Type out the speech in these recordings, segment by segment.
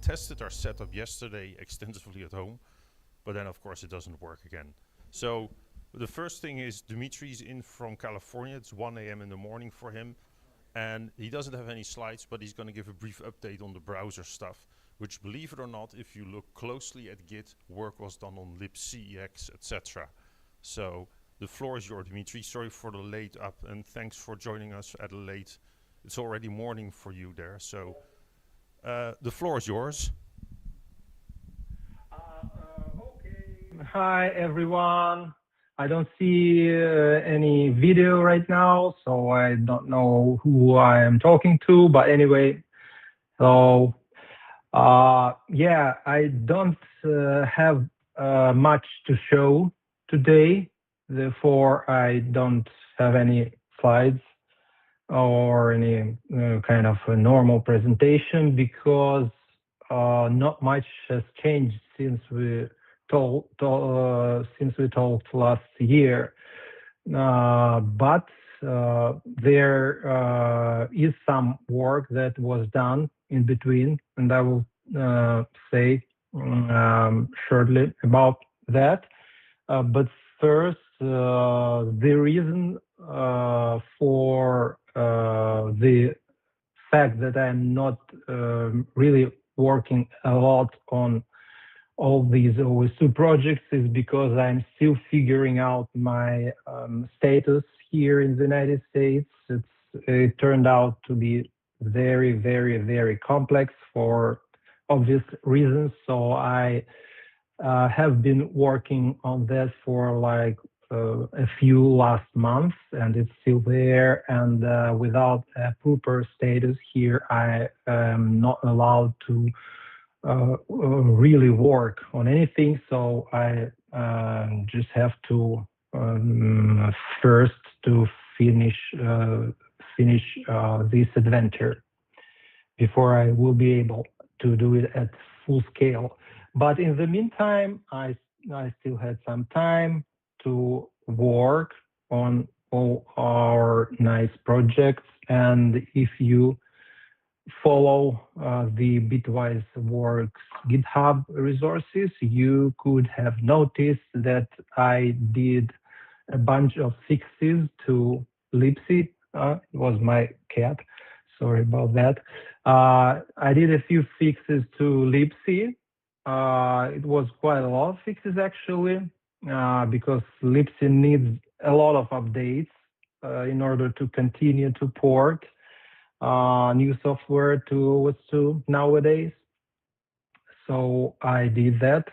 tested our setup yesterday extensively at home, but then of course it doesn't work again. So the first thing is Dimitri's in from California. It's 1 a.m. in the morning for him, and he doesn't have any slides, but he's going to give a brief update on the browser stuff, which, believe it or not, if you look closely at Git, work was done on libcx, etc. So the floor is yours, Dimitri. Sorry for the late up, and thanks for joining us at a late. It's already morning for you there, so the floor is yours. Okay. Hi, everyone. I don't see any video right now, so I don't know who I am talking to. But anyway, so yeah, I don't have much to show today. Therefore, I don't have any slides or any kind of a normal presentation because not much has changed since we talked last year. But there is some work that was done in between, and I will say shortly about that. But first, the reason for the fact that I'm not really working a lot on all these OS2 projects is because I'm still figuring out my status here in the United States. It turned out to be very, very, very complex for obvious reasons. So I have been working on that for like a few last months, and it's still there. And without a proper status here, I am not allowed to really work on anything. So I just have to first to finish this adventure before I will be able to do it at full scale. But in the meantime, I still had some time to work on all our nice projects. And if you follow the Bitwise Works GitHub resources, you could have noticed that I did a bunch of fixes to libc. It was my cat. Sorry about that. I did a few fixes to libc. It was quite a lot of fixes actually, because libc needs a lot of updates in order to continue to port new software to OS2 nowadays. So I did that.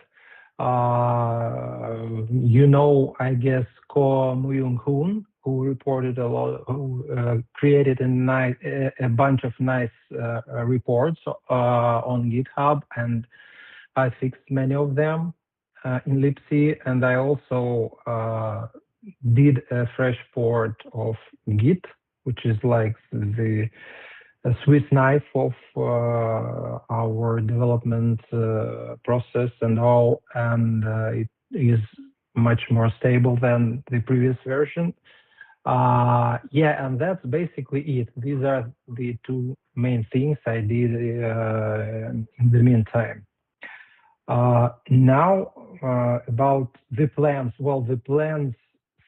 I guess Ko Myung Hoon, who reported a lot, who created a bunch of nice reports on GitHub, and I fixed many of them in libc. And I also did a fresh port of Git, which is like the Swiss knife of our development process and all, and it is much more stable than the previous version. Yeah, and that's basically it. These are the two main things I did in the meantime. Now about the plans. Well, the plans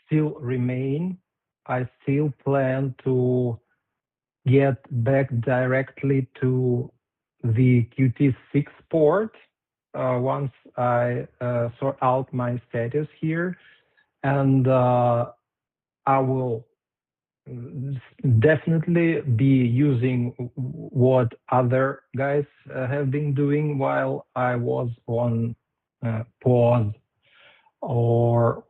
still remain. I still plan to get back directly to the Qt6 port once I sort out my status here, and I will definitely be using what other guys have been doing while I was on pause, or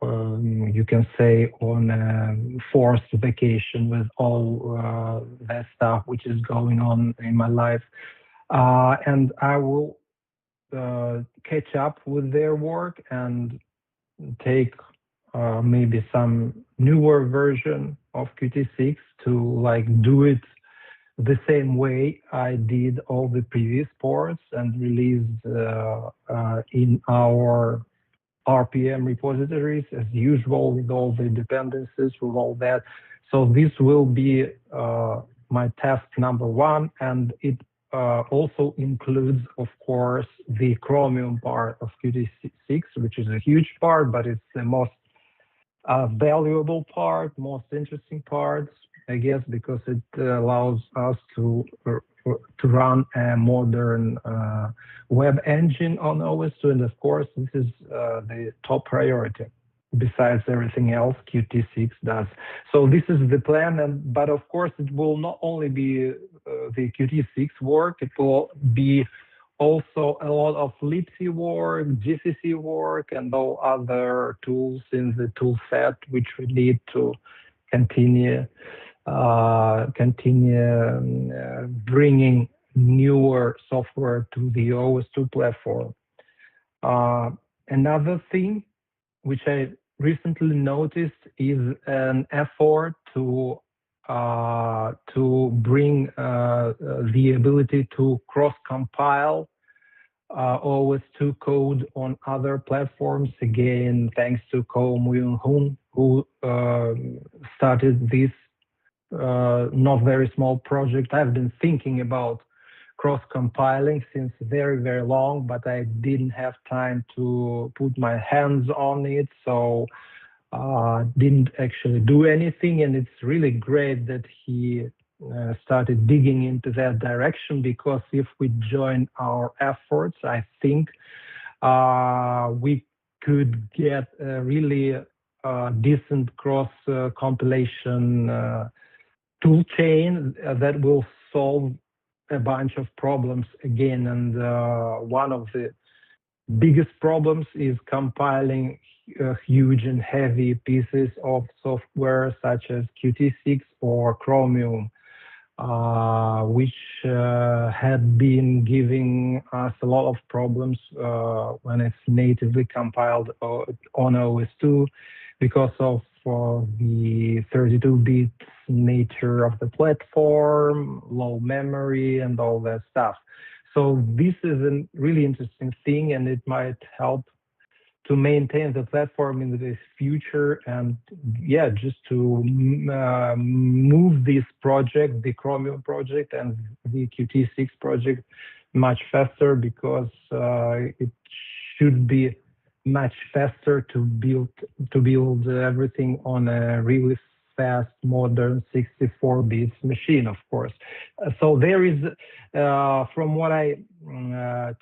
you can say on a forced vacation with all that stuff which is going on in my life. And I will catch up with their work and take maybe some newer version of Qt6 to like do it the same way I did all the previous ports and released in our RPM repositories as usual with all the dependencies, with all that. So this will be my task number one, and it also includes, of course, the Chromium part of Qt6, which is a huge part, but it's the most valuable part, most interesting part, I guess, because it allows us to run a modern web engine on OS2, and of course, this is the top priority. Besides everything else, Qt6 does. So this is the plan, but of course, it will not only be the Qt6 work; it will be also a lot of libc work, GCC work, and all other tools in the tool set, which we need to continue bringing newer software to the OS2 platform. Another thing which I recently noticed is an effort to bring the ability to cross-compile OS2 code on other platforms. Again, thanks to Ko Myung-hoon, who started this not very small project. I've been thinking about cross-compiling since very, very long, but I didn't have time to put my hands on it, so didn't actually do anything. And it's really great that he started digging into that direction, because if we join our efforts, I think we could get a really decent cross compilation tool chain that will solve a bunch of problems again. And one of the biggest problems is compiling huge and heavy pieces of software such as Qt6 or Chromium, which had been giving us a lot of problems when it's natively compiled on OS2 because of the 32-bit nature of the platform, low memory, and all that stuff. So this is a really interesting thing, and it might help to maintain the platform in the future, and yeah, just to move this project, the Chromium project and the Qt6 project, much faster, because it should be much faster to build everything on a really fast, modern 64-bit machine, of course. So there is, from what I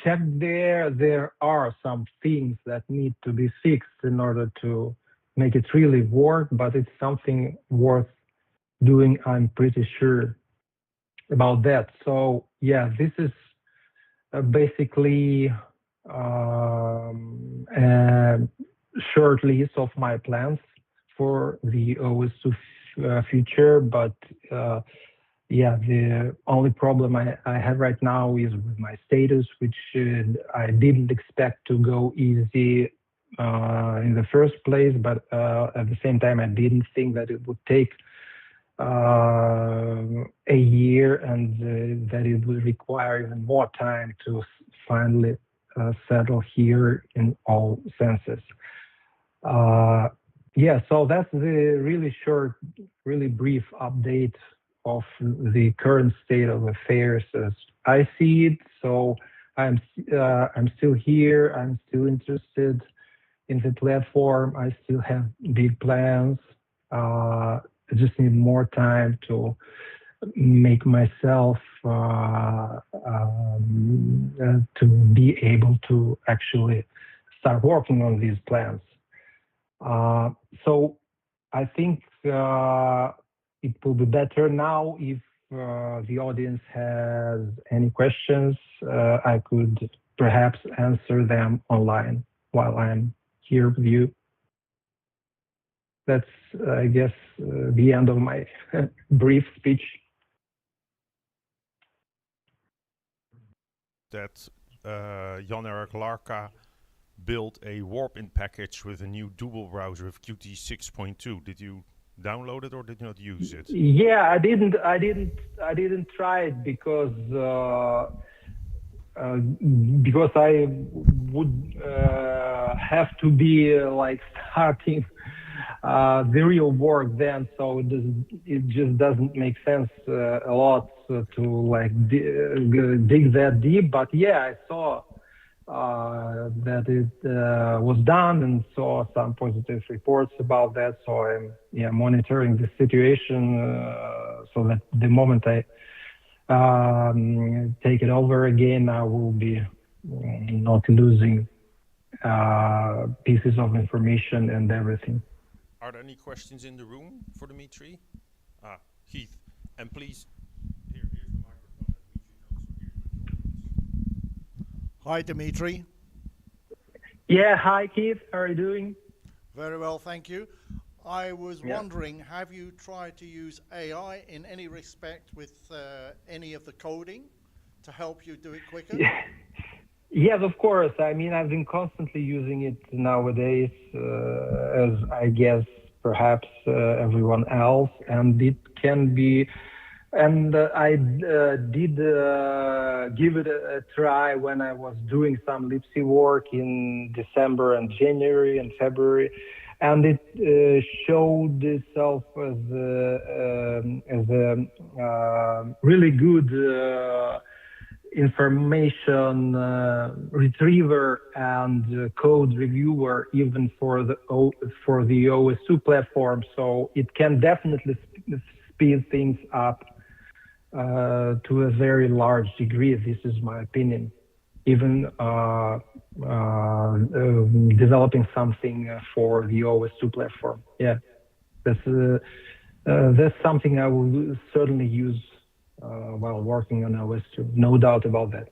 checked there are some things that need to be fixed in order to make it really work, but it's something worth doing, I'm pretty sure about that. So yeah, this is basically a short list of my plans for the OS2 future, but yeah, the only problem I have right now is with my status, which I didn't expect to go easy in the first place, but at the same time, I didn't think that it would take a year, and that it would require even more time to finally settle here in all senses. Yeah, so that's the really short, really brief update of the current state of affairs as I see it. So I'm still here. I'm still interested in the platform. I still have big plans. I just need more time to make myself to be able to actually start working on these plans. So I think it will be better now if the audience has any questions. I could perhaps answer them online while I'm here with you. That's, I guess, the end of my brief speech. That Jan-Erik Larka built a warp-in package with a new dual browser with Qt 6.2. Did you download it or did you not use it? Yeah, I didn't try it because I would have to be like starting the real work then, so it just doesn't make sense a lot to like dig that deep, but yeah, I saw that it was done and saw some positive reports about that. So I'm monitoring the situation so that the moment I take it over again, I will be not losing pieces of information and everything. Are there any questions in the room for Dimitri? Ah, Keith. And please, here's the microphone that Dimitri knows. So here's Hi, Dimitri. Yeah, hi Keith, how are you doing? Very well, thank you. I was Yeah. wondering, have you tried to use AI in any respect with any of the coding to help you do it quicker? Yeah. Yes, of course. I mean, I've been constantly using it nowadays, as I guess perhaps everyone else, and it can be. And I did give it a try when I was doing some Lipsy work in December and January and February, and it showed itself as a really good information retriever and code reviewer, even for for the OS2 platform. So it can definitely speed things up to a very large degree. This is my opinion. Even developing something for the OS2 platform. Yeah, that's something I will certainly use while working on OS2. No doubt about that.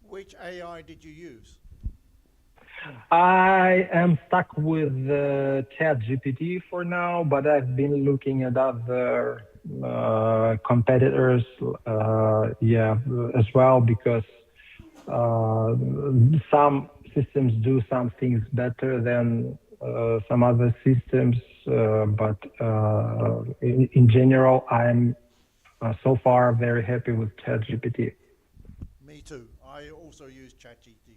Which AI did you use? I am stuck with ChatGPT for now, but I've been looking at other competitors, as well, because some systems do some things better than some other systems, but in general, I'm so far very happy with ChatGPT. Me too. I also use ChatGPT.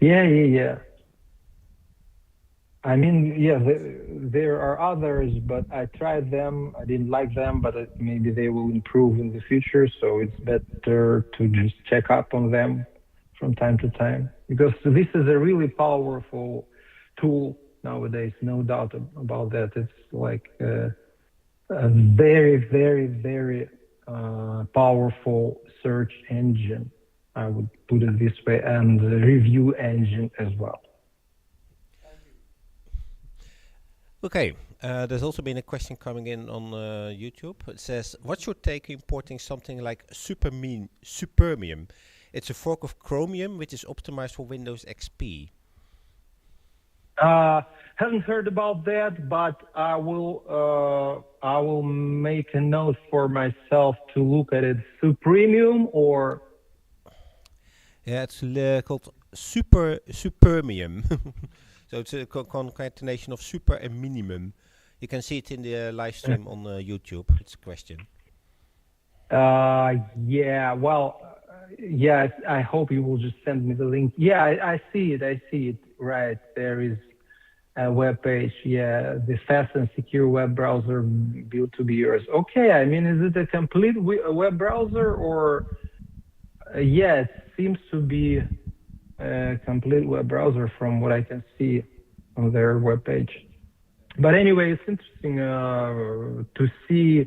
Yeah. I mean, yeah, there are others, but I tried them. I didn't like them, but maybe they will improve in the future. So it's better to just check up on them from time to time, because this is a really powerful tool nowadays. No doubt about that. It's like a very, very, very powerful search engine. I would put it this way, and a review engine as well. Okay, there's also been a question coming in on YouTube. It says, what's your take importing something like Supermium? It's a fork of Chromium which is optimized for Windows XP. Haven't heard about that, but I will make a note for myself to look at it. Supremium or Yeah, it's called Supermium. So it's a concatenation of super and minimum. You can see it in the live stream on YouTube. It's a question. yeah. Well, yeah. I hope you will just send me the link. Yeah, I see it. I see it. Right there is a web page. Yeah, the fast and secure web browser built to be yours. Okay. I mean, is it a complete web browser or? Yeah, it seems to be a complete web browser from what I can see on their webpage. But anyway, it's interesting to see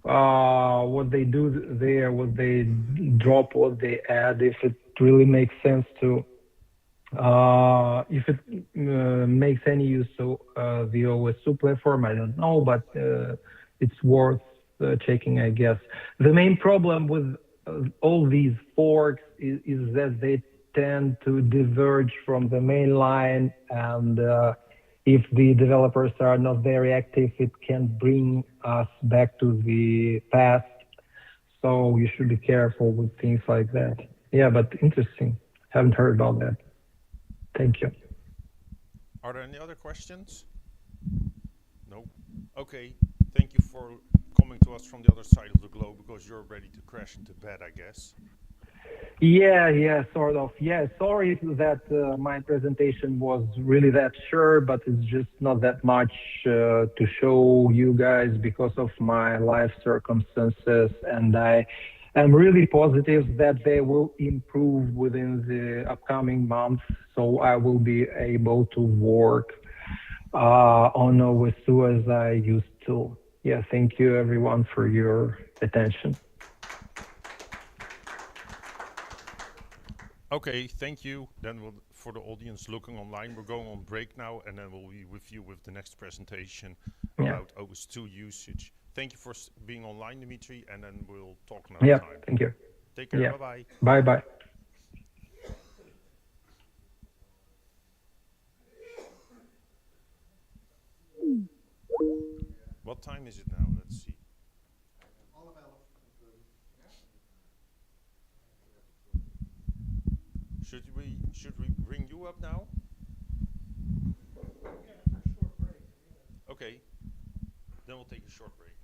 what they do there, what they drop, what they add, if it really makes sense to, if it makes any use of the OS2 platform. I don't know, but it's worth checking, I guess. The main problem with all these forks is that they tend to diverge from the main line, and if the developers are not very active, it can bring us back to the past. So you should be careful with things like that. Yeah, but interesting. Haven't heard about that. Thank you. Are there any other questions? No? Okay. Thank you for coming to us from the other side of the globe, because you're ready to crash into bed, I guess. Yeah, sort of. Yeah, sorry that my presentation was really that short, but it's just not that much to show you guys because of my life circumstances, and I am really positive that they will improve within the upcoming months, so I will be able to work on OSU as I used to. Yeah, thank you everyone for your attention. Okay, thank you. Then we'll, for the audience looking online, we're going on break now, and then we'll be with you with the next presentation Yeah, about OS2 usage. Thank you for being online, Dimitri, and then we'll talk another yeah, time. thank you. Take care. Yeah, Bye bye. bye bye. What time is it now? Let's see. Half elf. Should we bring you up now? Okay. Then we'll take a short break.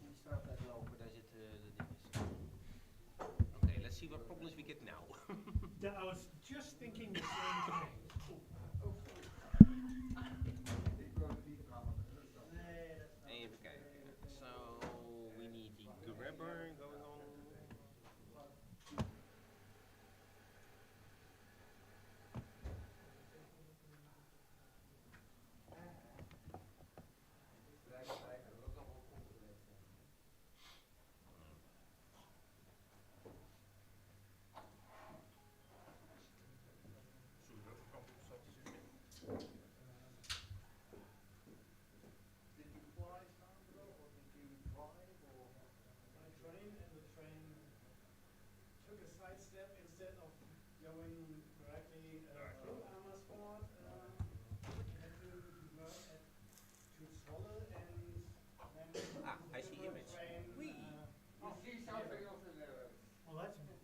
Die staat uit lopen, daar zitten de dinges. Okay, let's see what problems we get now. Yeah, I was just thinking the same thing. Even kijken. So we need the grabber going on. Did you fly, Sandro, or did you drive, or? By train, and the train took a side step instead of going directly through Amersfoort. We had to divert at to Zwolle and then I use a see different image. train. Whee! Well,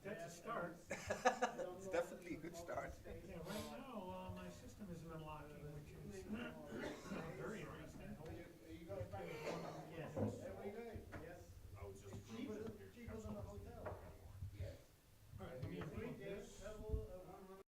that's a start. It's definitely a good start. Yeah, right now my system isn't unlocking, which is very interesting. Are you going back Yes. every day? Yes. Oh, it's just Cheaper than a hotel. All right, let me 3 days travel 100.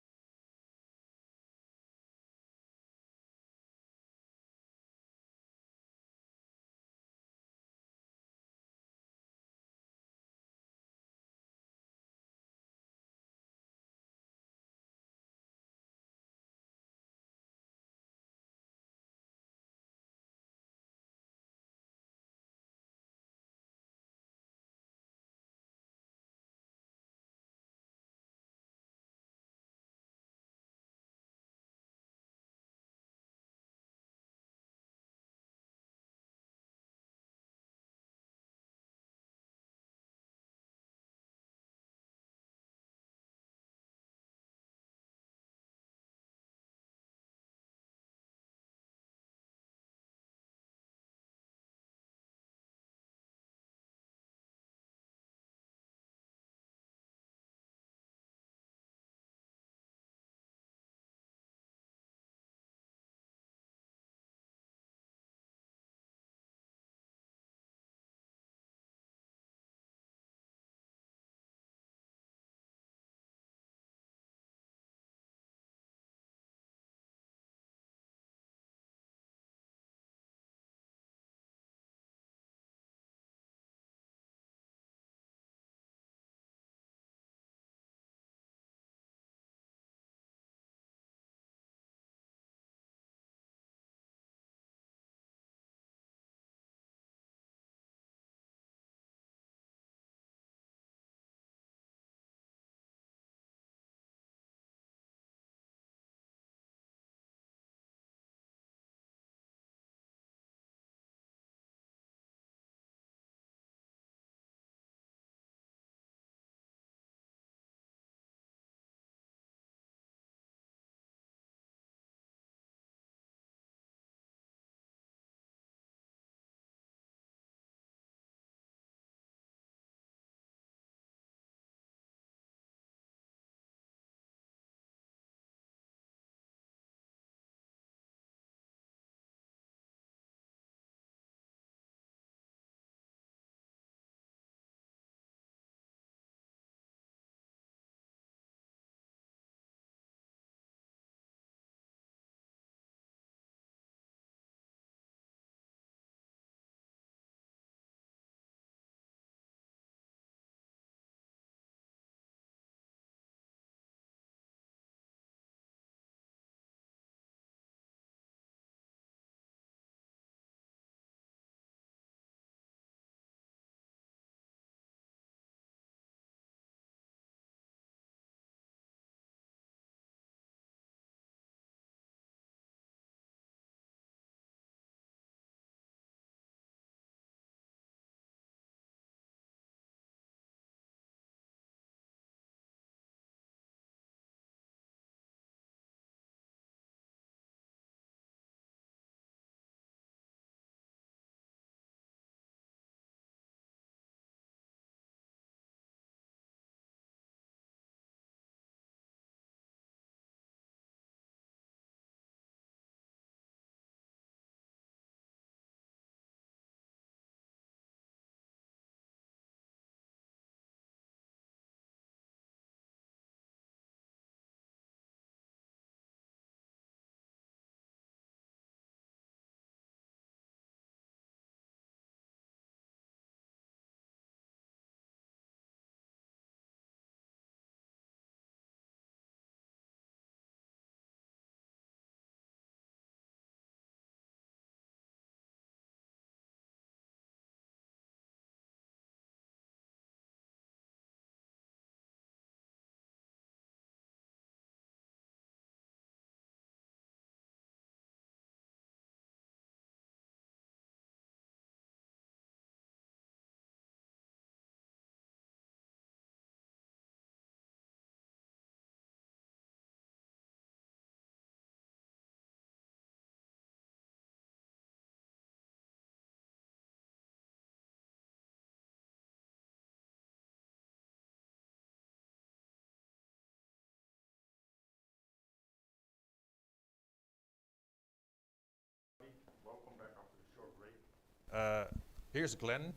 Here's Glenn.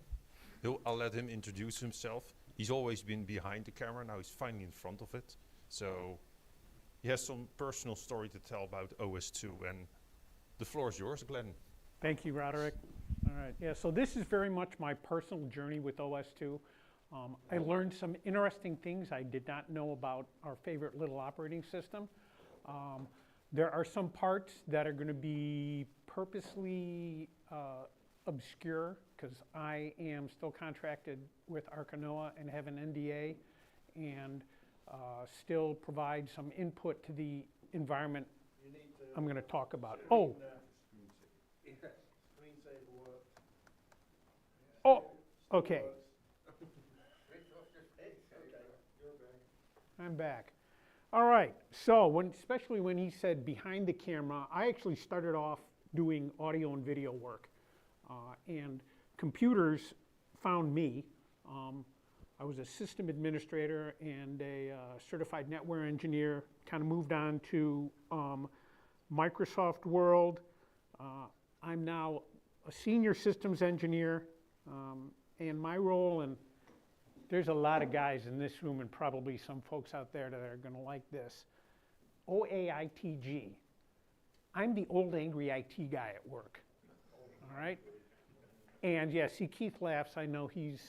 I'll let him introduce himself. He's always been behind the camera, now he's finally in front of it. So he has some personal story to tell about OS2, and the floor is yours, Glenn. Thank you, Roderick. All right, yeah, so this is very much my personal journey with OS2. I learned some interesting things I did not know about our favorite little operating system. There are some parts that are going to be purposely obscure because I am still contracted with Arkanoa and have an NDA and still provide some input to the environment I'm going to talk about. Oh, okay. I'm back. All right, so especially when he said behind the camera, I actually started off doing audio and video work. And computers found me. I was a system administrator and a certified network engineer, kind of moved on to Microsoft world. I'm now a senior systems engineer, and my role, and there's a lot of guys in this room and probably some folks out there that are going to like this. OAITG. I'm the old angry IT guy at work. All right? And yeah, see, Keith laughs. I know he's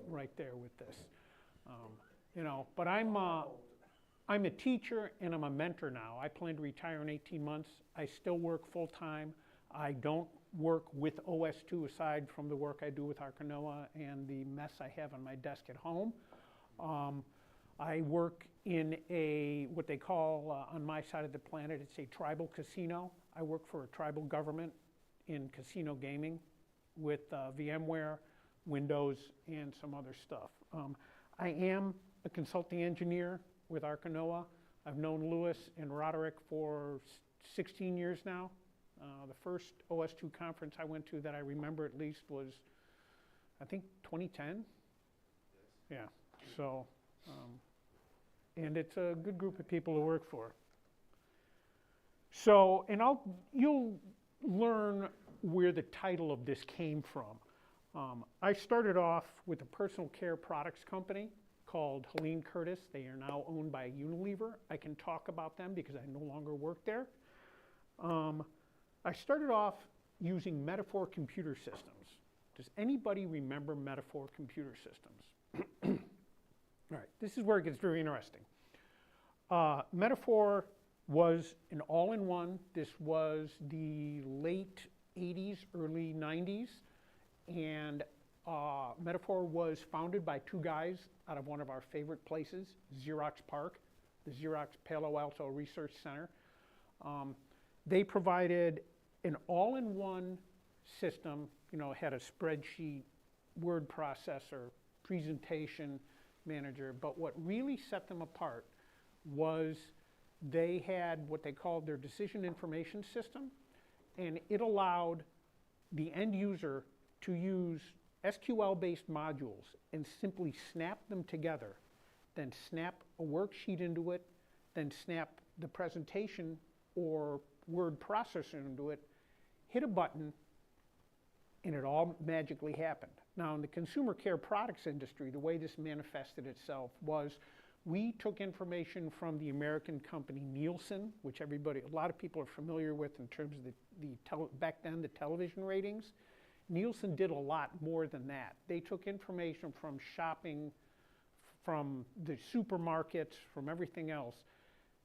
right there with this. You know, but I'm a teacher and I'm a mentor now. I plan to retire in 18 months. I still work full time. I don't work with OS2 aside from the work I do with Arkanoa and the mess I have on my desk at home. I work in what they call, on my side of the planet, it's a tribal casino. I work for a tribal government in casino gaming with VMware, Windows, and some other stuff. I am a consulting engineer with Arkanoa. I've known Lewis and Roderick for 16 years now. The first OS2 conference I went to that I remember at least was, I think, 2010. Yes. Yeah, so, and it's a good group of people to work for. So, and you'll learn where the title of this came from. I started off with a personal care products company called Helene Curtis. They are now owned by Unilever. I can talk about them because I no longer work there. I started off using Metaphor computer systems. Does anybody remember Metaphor computer systems? All right, this is where it gets very interesting. Metaphor was an all-in-one. This was the late 80s, early 90s, and Metaphor was founded by two guys out of one of our favorite places, Xerox PARC, the Xerox Palo Alto Research Center. They provided an all-in-one system, you know, had a spreadsheet, word processor, presentation manager, but what really set them apart was they had what they called their decision information system, and it allowed the end user to use SQL-based modules and simply snap them together, then snap a worksheet into it, then snap the presentation or word processor into it, hit a button, and it all magically happened. Now, in the consumer care products industry, the way this manifested itself was we took information from the American company Nielsen, which a lot of people are familiar with in terms of back then, the television ratings. Nielsen did a lot more than that. They took information from shopping, from the supermarkets, from everything else,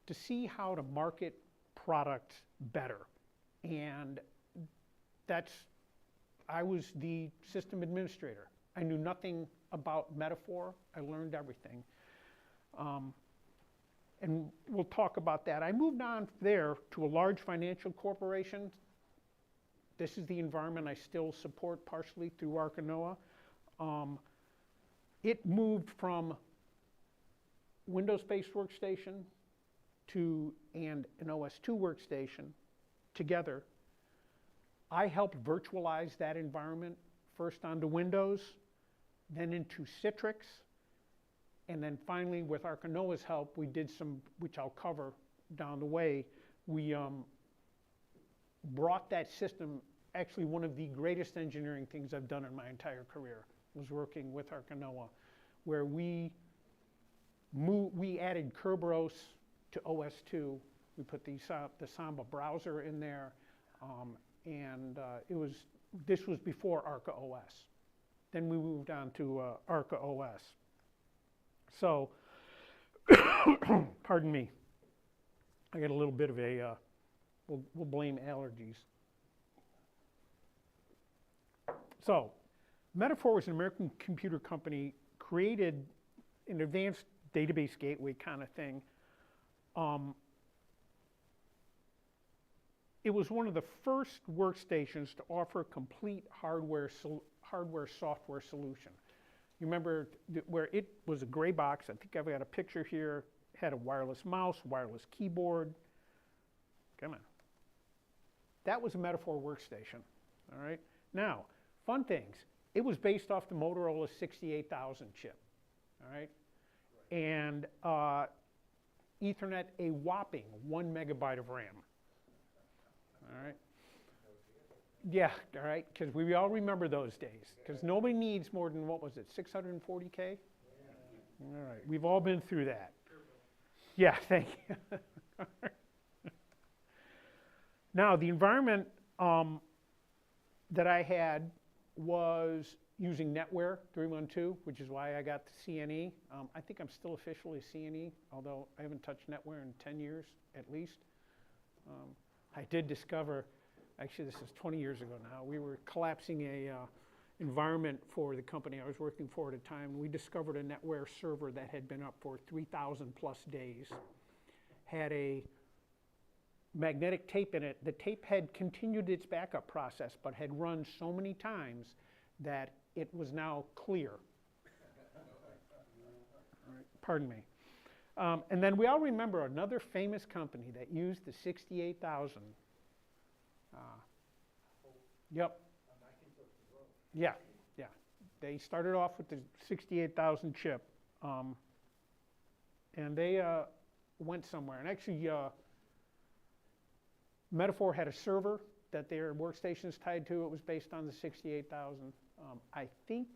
to see how to market products better. And I was the system administrator. I knew nothing about Metaphor. I learned everything. And we'll talk about that. I moved on there to a large financial corporation. This is the environment I still support partially through Arkanoa. It moved from Windows-based workstation and an OS2 workstation together. I helped virtualize that environment first onto Windows, then into Citrix, and then finally with Arkanoa's help, we did some, which I'll cover down the way, we brought that system actually one of the greatest engineering things I've done in my entire career, was working with Arkanoa, where we added Kerberos to OS2. We put the Samba browser in there, and this was before Arca OS. Then we moved on to Arca OS. So, pardon me, I got a little bit of a, we'll blame allergies. So, Metaphor was an American computer company, created an advanced database gateway kind of thing. It was one of the first workstations to offer a complete hardware-software solution. You remember where it was a gray box, I think I've got a picture here, had a wireless mouse, wireless keyboard. Come on. That was a Metaphor workstation, all right? Now, fun things, it was based off the Motorola 68,000 chip, all right? And Ethernet a whopping 1 megabyte of RAM. All right. Yeah, all right, because we all remember those days. Because nobody needs more than, what was it, 640K? All right, we've all been through that. Yeah, thank you. Now, the environment that I had was using NetWare 3.1.2, which is why I got the CNE. I think I'm still officially a CNE, although I haven't touched NetWare in 10 years at least. I did discover, actually this is 20 years ago now, we were collapsing a environment for the company I was working for at a time. We discovered a NetWare server that had been up for 3,000 plus days, had a magnetic tape in it. The tape had continued its backup process, but had run so many times that it was now clear. Right, pardon me. And then we all remember another famous company that used the 68,000. Yep. Yeah, yeah. They started off with the 68,000 chip, and they went somewhere. And actually, Metaphor had a server that their workstations tied to. It was based on the 68,000. I think,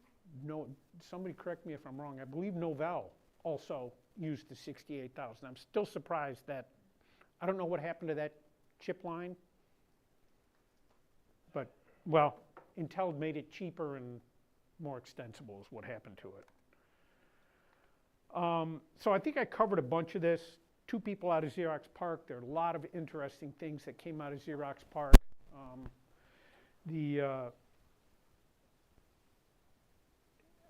somebody correct me if I'm wrong, I believe Novell also used the 68,000. I'm still surprised that, I don't know what happened to that chip line, but, well, Intel made it cheaper and more extensible is what happened to it. So I think I covered a bunch of this. 2 people out of Xerox PARC. There are a lot of interesting things that came out of Xerox PARC.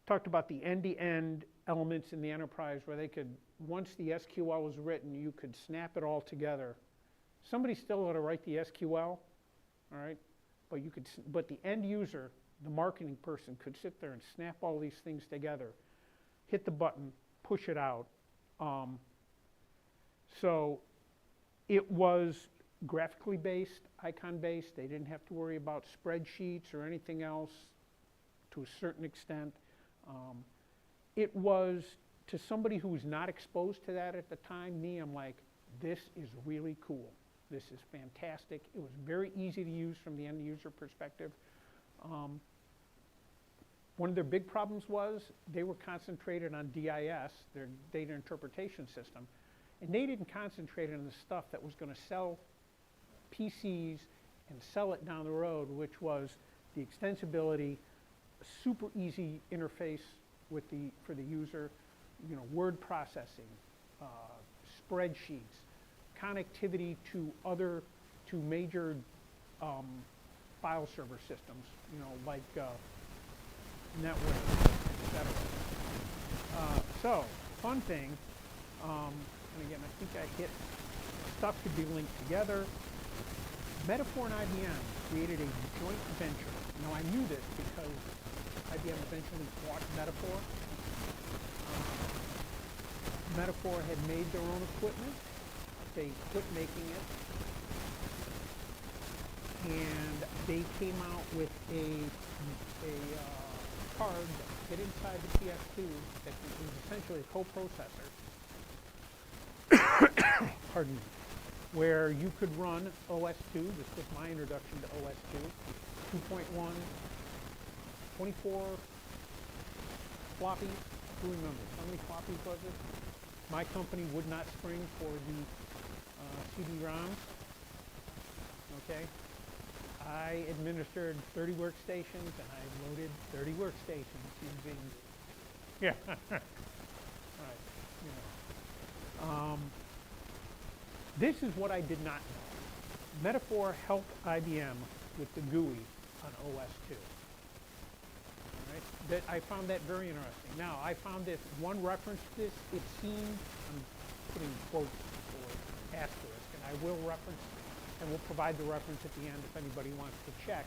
Talked about the end-to-end elements in the enterprise where they could, once the SQL was written, you could snap it all together. Somebody still had to write the SQL, all right? But the end user, the marketing person, could sit there and snap all these things together, hit the button, push it out. So it was graphically based, icon based. They didn't have to worry about spreadsheets or anything else to a certain extent. It was, to somebody who was not exposed to that at the time, me, I'm like, this is really cool. This is fantastic. It was very easy to use from the end user perspective. One of their big problems was they were concentrated on DIS, their data interpretation system, and they didn't concentrate on the stuff that was going to sell PCs and sell it down the road, which was the extensibility, a super easy interface for the user, word processing, spreadsheets, connectivity to major file server systems, like network, etc. So, fun thing, and again, I think I hit, stuff could be linked together. Metaphor and IBM created a joint venture. Now, I knew this because IBM eventually bought Metaphor. Metaphor had made their own equipment. They quit making it. And they came out with a card that fit inside the PS2 that was essentially a coprocessor. Pardon me. Where you could run OS2. This was my introduction to OS2. 24 floppies. Who remembers? How many floppies was it? My company would not spring for the CD-ROMs. Okay. I administered 30 workstations, and I loaded 30 workstations using, yeah, right, you know. This is what I did not know. Metaphor helped IBM with the GUI on OS2. Right? That I found that very interesting. Now, I found this one reference to this. It seemed, I'm putting quotes or asterisk, and I will reference, and we'll provide the reference at the end if anybody wants to check.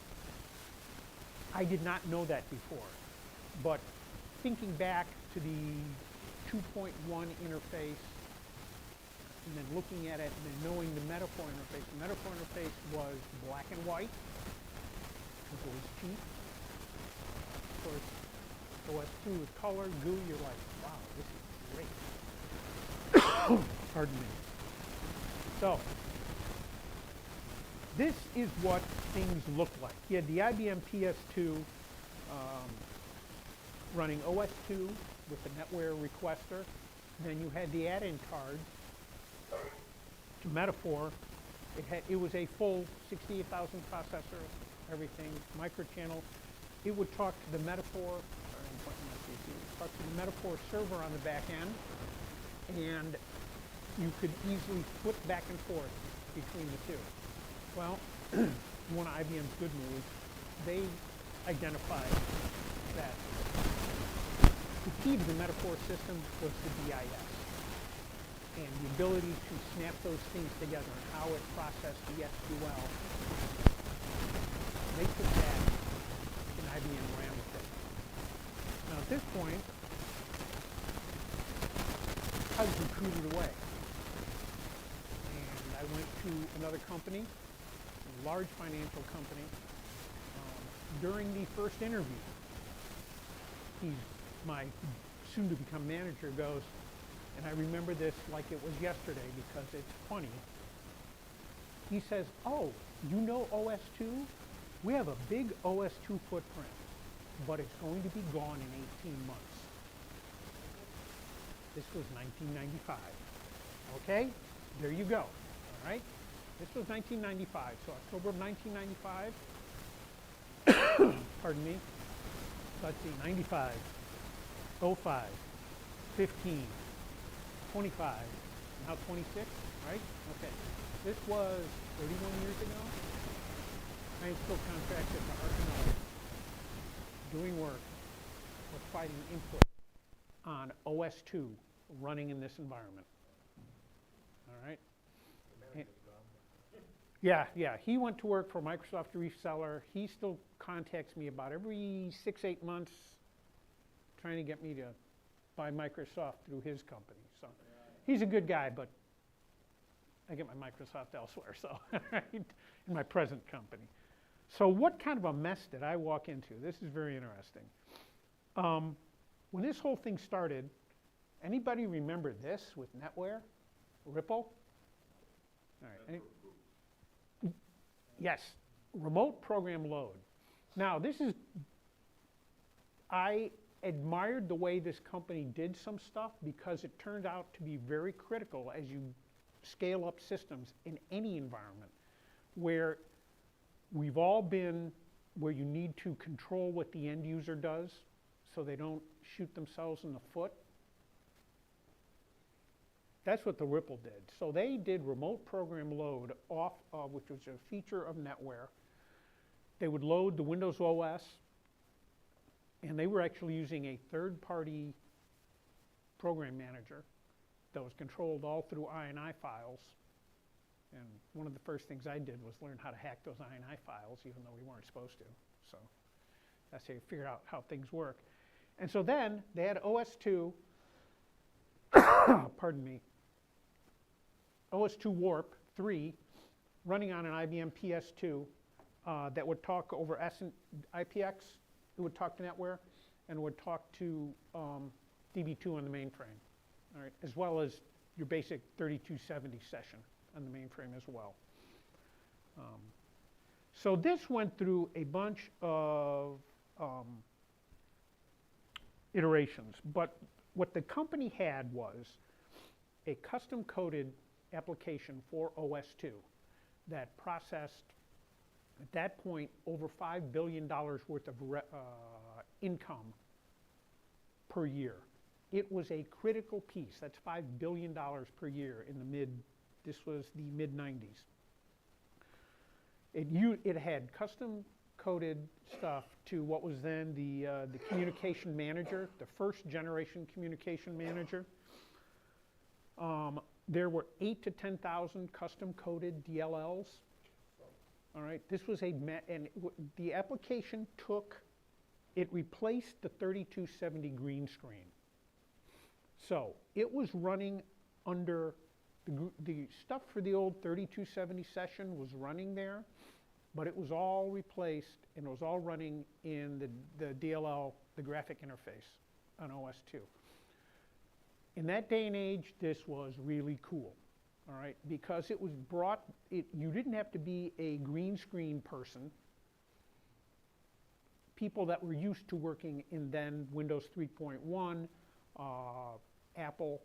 I did not know that before, but thinking back to the 2.1 interface, and then looking at it and then knowing the metaphor interface. The metaphor interface was black and white, because it was cheap. Of course, OS2 is color, GUI, you're like, wow, this is great. Pardon me. So, this is what things look like. You had the IBM PS2 running OS2 with the NetWare requester. Then you had the add-in cards to Metaphor. It was a full 68,000 processor, everything, microchannel. It would talk to the Metaphor, talk to the Metaphor server on the back end, and you could easily flip back and forth between the two. Well, one of IBM's good moves, they identified that the key to the Metaphor system was the DIS and the ability to snap those things together and how it processed the SQL. They took that and IBM ran with it. Now at this point, I was recruited away. And I went to another company, a large financial company. During the first interview, my soon-to-become manager goes, and I remember this like it was yesterday because it's funny. He says, oh, you know OS2? We have a big OS2 footprint, but it's going to be gone in 18 months. This was 1995. Okay? There you go. All right? This was 1995. So October of 1995. Pardon me. Let's see, 95, 05, 15, 25, now 26, right? Okay. This was 31 years ago. I am still contracted to Arcanum, doing work, providing input on OS2 running in this environment. All right? Yeah, he went to work for Microsoft reseller. He still contacts me about every 6-8 months trying to get me to buy Microsoft through his company. So he's a good guy, but I get my Microsoft elsewhere, so in my present company. So what kind of a mess did I walk into? This is very interesting. When this whole thing started, anybody remember this with NetWare? Ripple? All right. Yes, remote program load. Now, I admired the way this company did some stuff because it turned out to be very critical as you scale up systems in any environment where we've all been where you need to control what the end user does so they don't shoot themselves in the foot. That's what the Ripple did. So they did remote program load off of, which was a feature of NetWare. They would load the Windows OS, and they were actually using a third-party program manager that was controlled all through INI files. And one of the first things I did was learn how to hack those INI files, even though we weren't supposed to. So that's how you figure out how things work. And so then they had OS2, pardon me, OS2 Warp 3 running on an IBM PS2 that would talk over IPX, it would talk to NetWare, and would talk to DB2 on the mainframe, all right, as well as your basic 3270 session on the mainframe as well. So this went through a bunch of iterations, but what the company had was a custom-coded application for OS2 that processed, at that point, over $5 billion worth of income per year. It was a critical piece. That's $5 billion per year in the this was the mid-90s. It had custom-coded stuff to what was then the communication manager, the first generation communication manager. There were 8,000 to 10,000 custom-coded DLLs. All right, this was the application it replaced the 3270 green screen. So it was running under, the stuff for the old 3270 session was running there, but it was all replaced and it was all running in the DLL, the graphic interface on OS2. In that day and age, this was really cool, all right, because it was you didn't have to be a green screen person. People that were used to working in then Windows 3.1, Apple,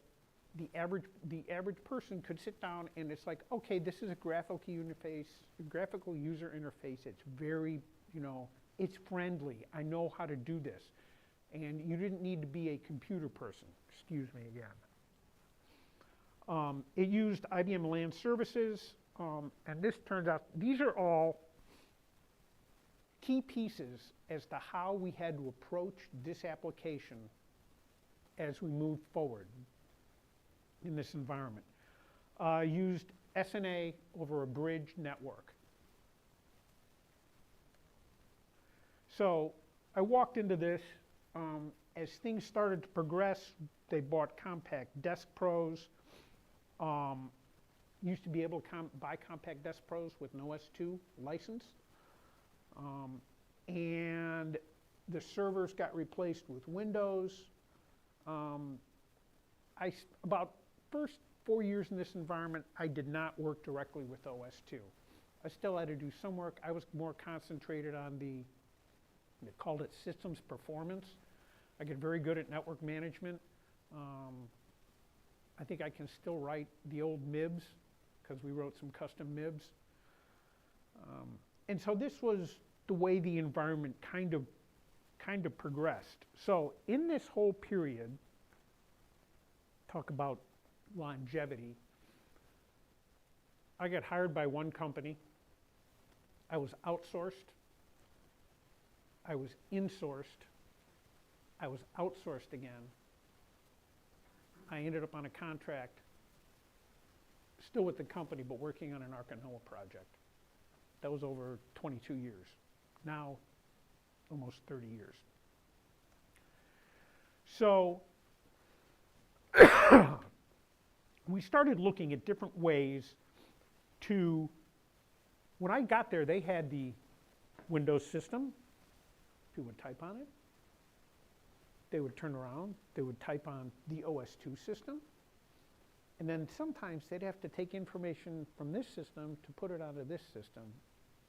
the average person could sit down and it's like, okay, this is a graphical user interface. It's very, it's friendly. I know how to do this. And you didn't need to be a computer person. Excuse me again. It used IBM LAN services, and this turns out, these are all key pieces as to how we had to approach this application as we moved forward in this environment. Used SNA over a bridge network. So I walked into this. As things started to progress, they bought Compact Desk Pros. Used to be able to buy Compact Desk Pros with an OS2 license. And the servers got replaced with Windows. About first 4 years in this environment, I did not work directly with OS2. I still had to do some work. I was more concentrated on they called it systems performance. I get very good at network management. I think I can still write the old MIBs because we wrote some custom MIBs. And so this was the way the environment kind of progressed. So in this whole period, talk about longevity, I got hired by one company. I was outsourced. I was insourced. I was outsourced again. I ended up on a contract, still with the company, but working on an Ark and Noah project. That was over 22 years. Now, almost 30 years. So, we started looking at different ways to, when I got there, they had the Windows system. People would type on it. They would turn around, they would type on the OS2 system, and then sometimes they'd have to take information from this system to put it onto this system,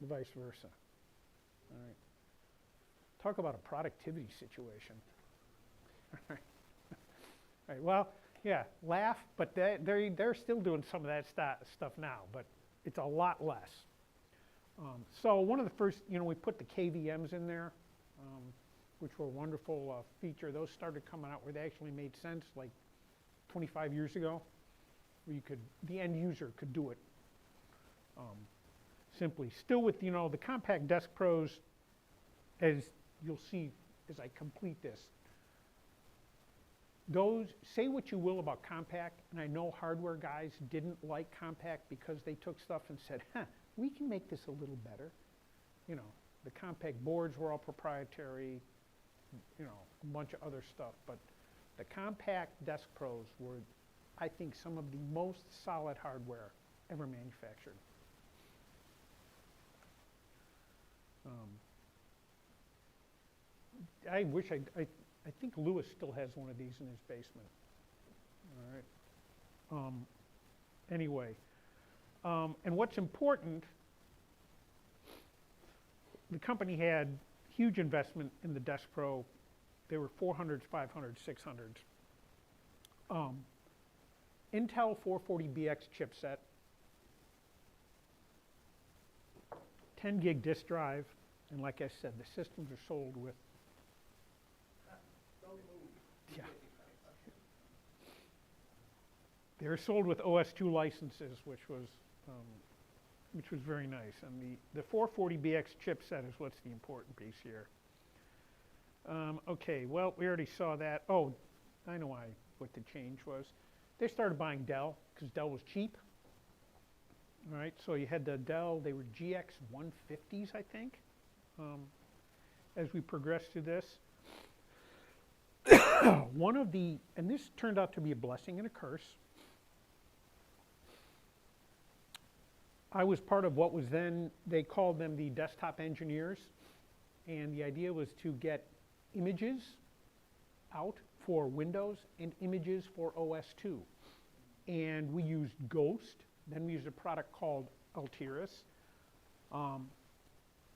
vice versa. All right. Talk about a productivity situation. All right. All right. Well, yeah, laugh, but they're still doing some of that stuff now, but it's a lot less. So one of the first, we put the KVMs in there. Which were a wonderful feature. Those started coming out where they actually made sense, like 25 years ago, where the end user could do it simply. Still with, the Compact Desk Pros, as you'll see as I complete this, say what you will about Compact, and I know hardware guys didn't like Compact because they took stuff and said, we can make this a little better. The Compact boards were all proprietary, a bunch of other stuff, but the Compact Desk Pros were, I think, some of the most solid hardware ever manufactured. I think Lewis still has one of these in his basement. All right. Anyway, and what's important the company had huge investment in the Desk Pro. They were 400s, 500s, 600s. Intel 440BX chipset, 10 gig disk drive, and like I said, the systems are sold with, yeah. They're sold with OS2 licenses, which was very nice. And the 440BX chipset is what's the important piece here. Okay, well, we already saw that. Oh, I know what the change was. They started buying Dell because Dell was cheap. All right, so you had the Dell, they were GX 150s, I think, as we progressed through this. And this turned out to be a blessing and a curse. I was part of what was then, they called them the desktop engineers, and the idea was to get images out for Windows and images for OS2. And we used Ghost, then we used a product called Altiris.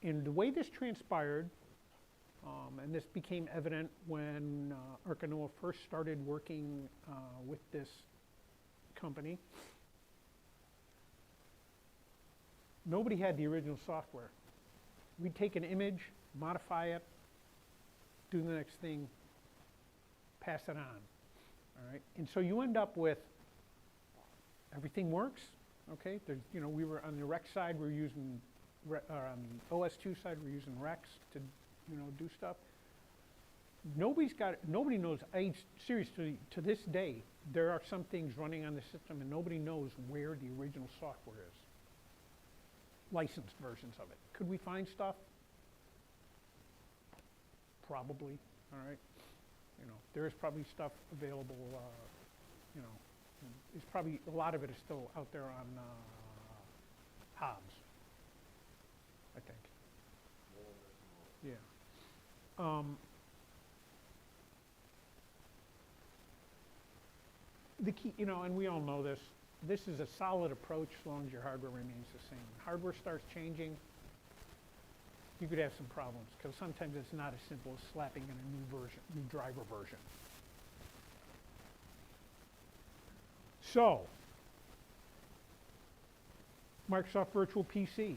And the way this transpired, and this became evident when Arkanoa first started working with this company, nobody had the original software. We'd take an image, modify it, do the next thing, pass it on. All right, and so you end up with everything works. Okay, there's, we were on the Rex side, we're using, on the OS2 side, we're using Rex to, do stuff. Nobody knows. Seriously, to this day, there are some things running on the system, and nobody knows where the original software is. Licensed versions of it. Could we find stuff? Probably. All right. There is probably stuff available. It's probably a lot of it is still out there on Hobbs, I think. Yeah. The key, and we all know this. This is a solid approach as long as your hardware remains the same. When hardware starts changing, you could have some problems because sometimes it's not as simple as slapping in a new driver version. So, Microsoft Virtual PC.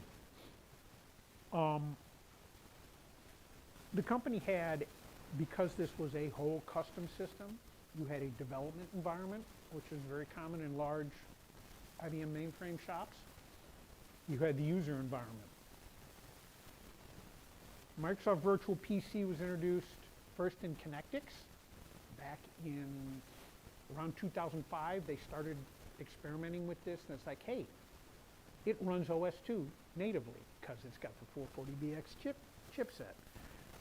The company had, because this was a whole custom system, you had a development environment, which is very common in large IBM mainframe shops. You had the user environment. Microsoft Virtual PC was introduced first in Connectix back in around 2005. They started experimenting with this, and it's like, hey, it runs OS2 natively because it's got the 440BX chipset.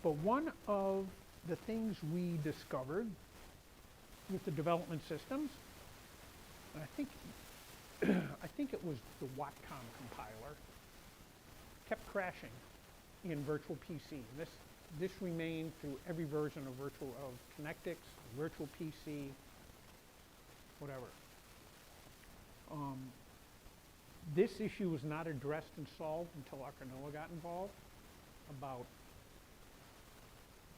But one of the things we discovered with the development systems, and I think it was the Watcom compiler, kept crashing in Virtual PC. And this remained through every version of Connectix, Virtual PC, whatever. This issue was not addressed and solved until Arkanoa got involved, about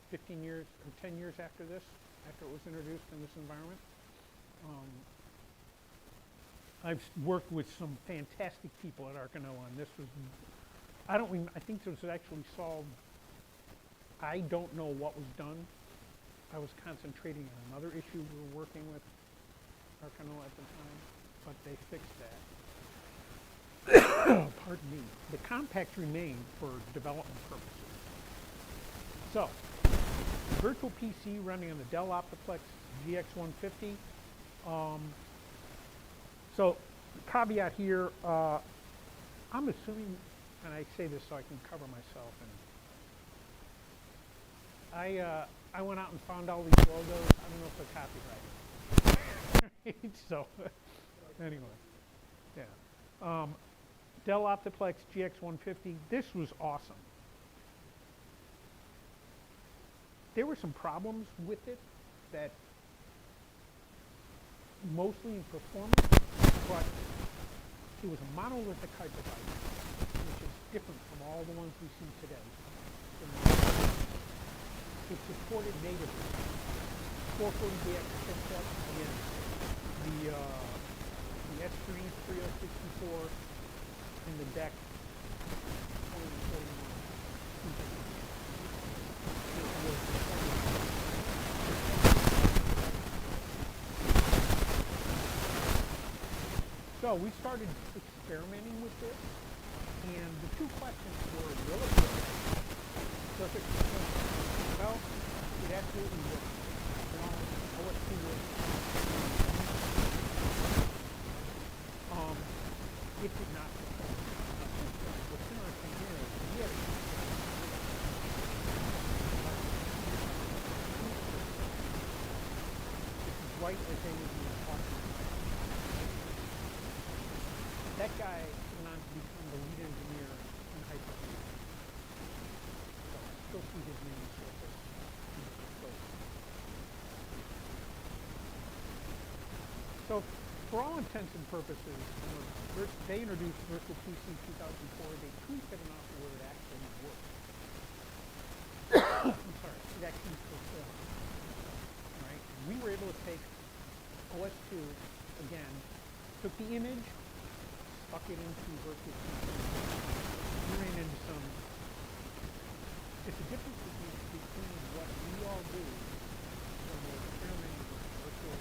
15 years or 10 years after this, after it was introduced in this environment. I've worked with some fantastic people at Arkanoa, and this was, I think this was actually solved. I don't know what was done. I was concentrating on another issue we were working with Arkanoa at the time, but they fixed that. Pardon me. The compacts remain for development purposes. So, Virtual PC running on the Dell Optiplex GX150. So, the caveat here, I'm assuming, and I say this so I can cover myself, and I went out and found all these logos. I don't know if they're copyrighted. So, anyway, yeah. Dell Optiplex GX150, this was awesome. There were some problems with it that mostly in performance, but it was a monolithic type device, which is different from all the ones we see today. It supported natively 440BX chipset, again, the S3 3064, and the DEC 2041. So we started experimenting with this, and the two questions were, will it work? Does it perform? Well, it absolutely works. OS2 works. It did not perform. What's interesting here is we had this is right as they would be talking. That guy went on to become the lead engineer in Hyper-V. So I still see his name surface. So for all intents and purposes, they introduced Virtual PC 2004. They tweaked it enough where it actually worked. I'm sorry, it actually performed. Right? We were able to take OS2 again, took the image, stuck it into Virtual PC. We ran into some. It's a difference between what we all do when we're experimenting with virtual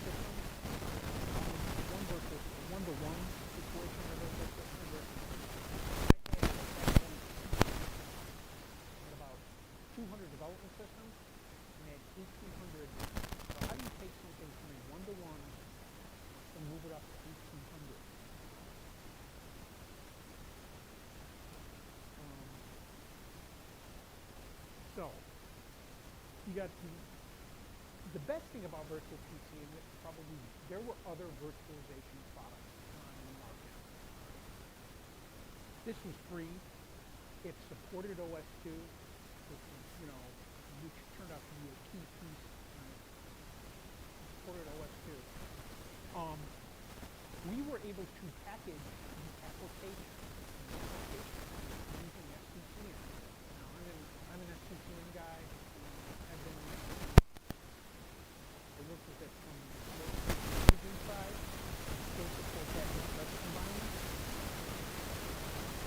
systems. One one-to-one situation in a virtual system versus about 200 development systems and had 1,800. So how do you take something from a one-to-one and move it up to 1,800? So you got the best thing about Virtual PC, and this probably there were other virtualization products on the market. This was free. It supported OS2, which turned out to be a key piece. It supported OS2. We were able to package the application using SCCM. Now I'm an SCCM guy. I worked with it from the imaging side. Still support that in production environment.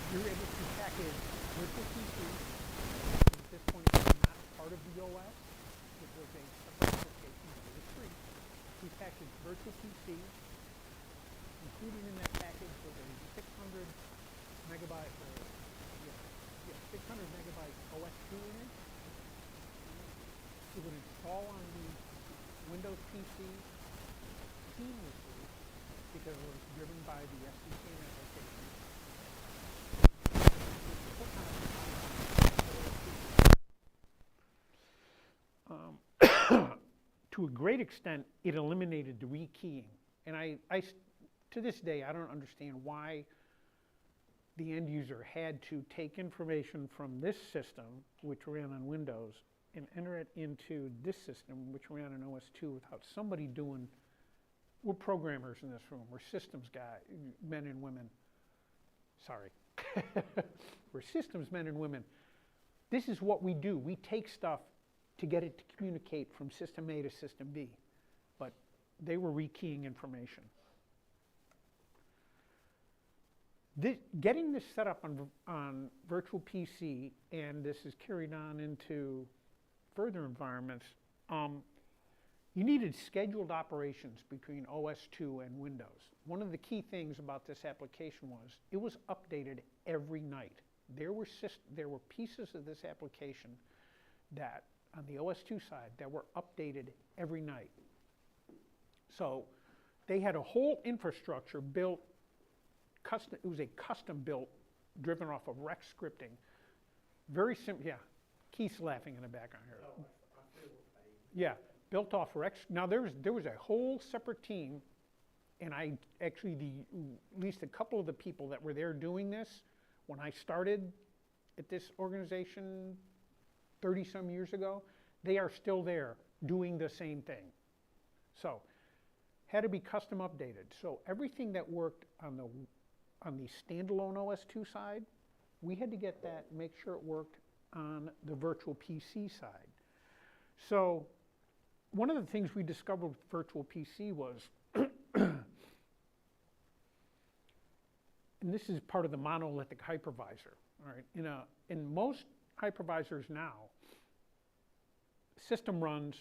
You're able to package Virtual PC. At this point, it was not part of the OS. It was a separate application, but it was free. We packaged Virtual PC. Included in that package was a 600 megabyte OS2 image. It would install on the Windows PC seamlessly because it was driven by the SCCM application. To a great extent, it eliminated the rekeying. And to this day, I don't understand why the end user had to take information from this system, which ran on Windows, and enter it into this system, which ran on OS2, without somebody doing. We're programmers in this room. We're systems guys, men and women. Sorry. We're systems men and women. This is what we do. We take stuff to get it to communicate from system A to system B. But they were rekeying information. Getting this set up on Virtual PC, and this is carried on into further environments, you needed scheduled operations between OS2 and Windows. One of the key things about this application was it was updated every night. There were pieces of this application that, on the OS2 side, that were updated every night. So they had a whole infrastructure built. It was a custom built, driven off of Rex scripting. Very simple. Yeah, Keith's laughing in the background here. Oh, I feel pain. Yeah, built off Rex. Now there was a whole separate team, and at least a couple of the people that were there doing this when I started at this organization 30 some years ago, they are still there doing the same thing. So had to be custom updated. So everything that worked on the on the standalone OS2 side. We had to get that, make sure it worked on the virtual PC side. So one of the things we discovered with virtual PC was, and this is part of the monolithic hypervisor, all right? In most hypervisors now, system runs,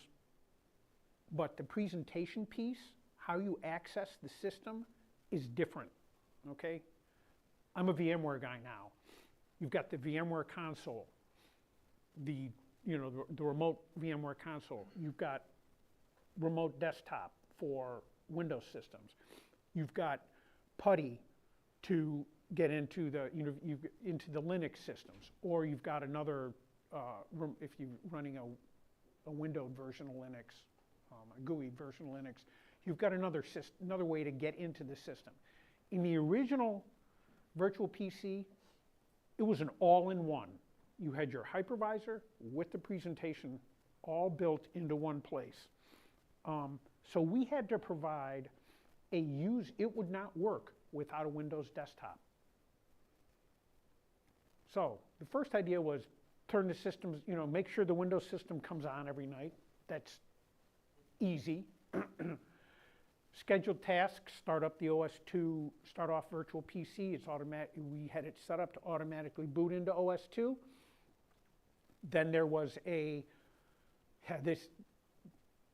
but the presentation piece, how you access the system, is different, okay? I'm a VMware guy now. You've got the VMware console, the remote VMware console. You've got remote desktop for Windows systems. You've got PuTTY to get into the into the Linux systems, or you've got another if you're running a windowed version of Linux, a GUI version of Linux, you've got another way to get into the system. In the original virtual PC, it was an all-in-one. You had your hypervisor with the presentation all built into one place. So we had to provide it would not work without a Windows desktop. So the first idea was turn the systems, make sure the Windows system comes on every night. That's easy. Scheduled tasks, start up the OS2, start off virtual PC. It's automatic. We had it set up to automatically boot into OS2. Then there was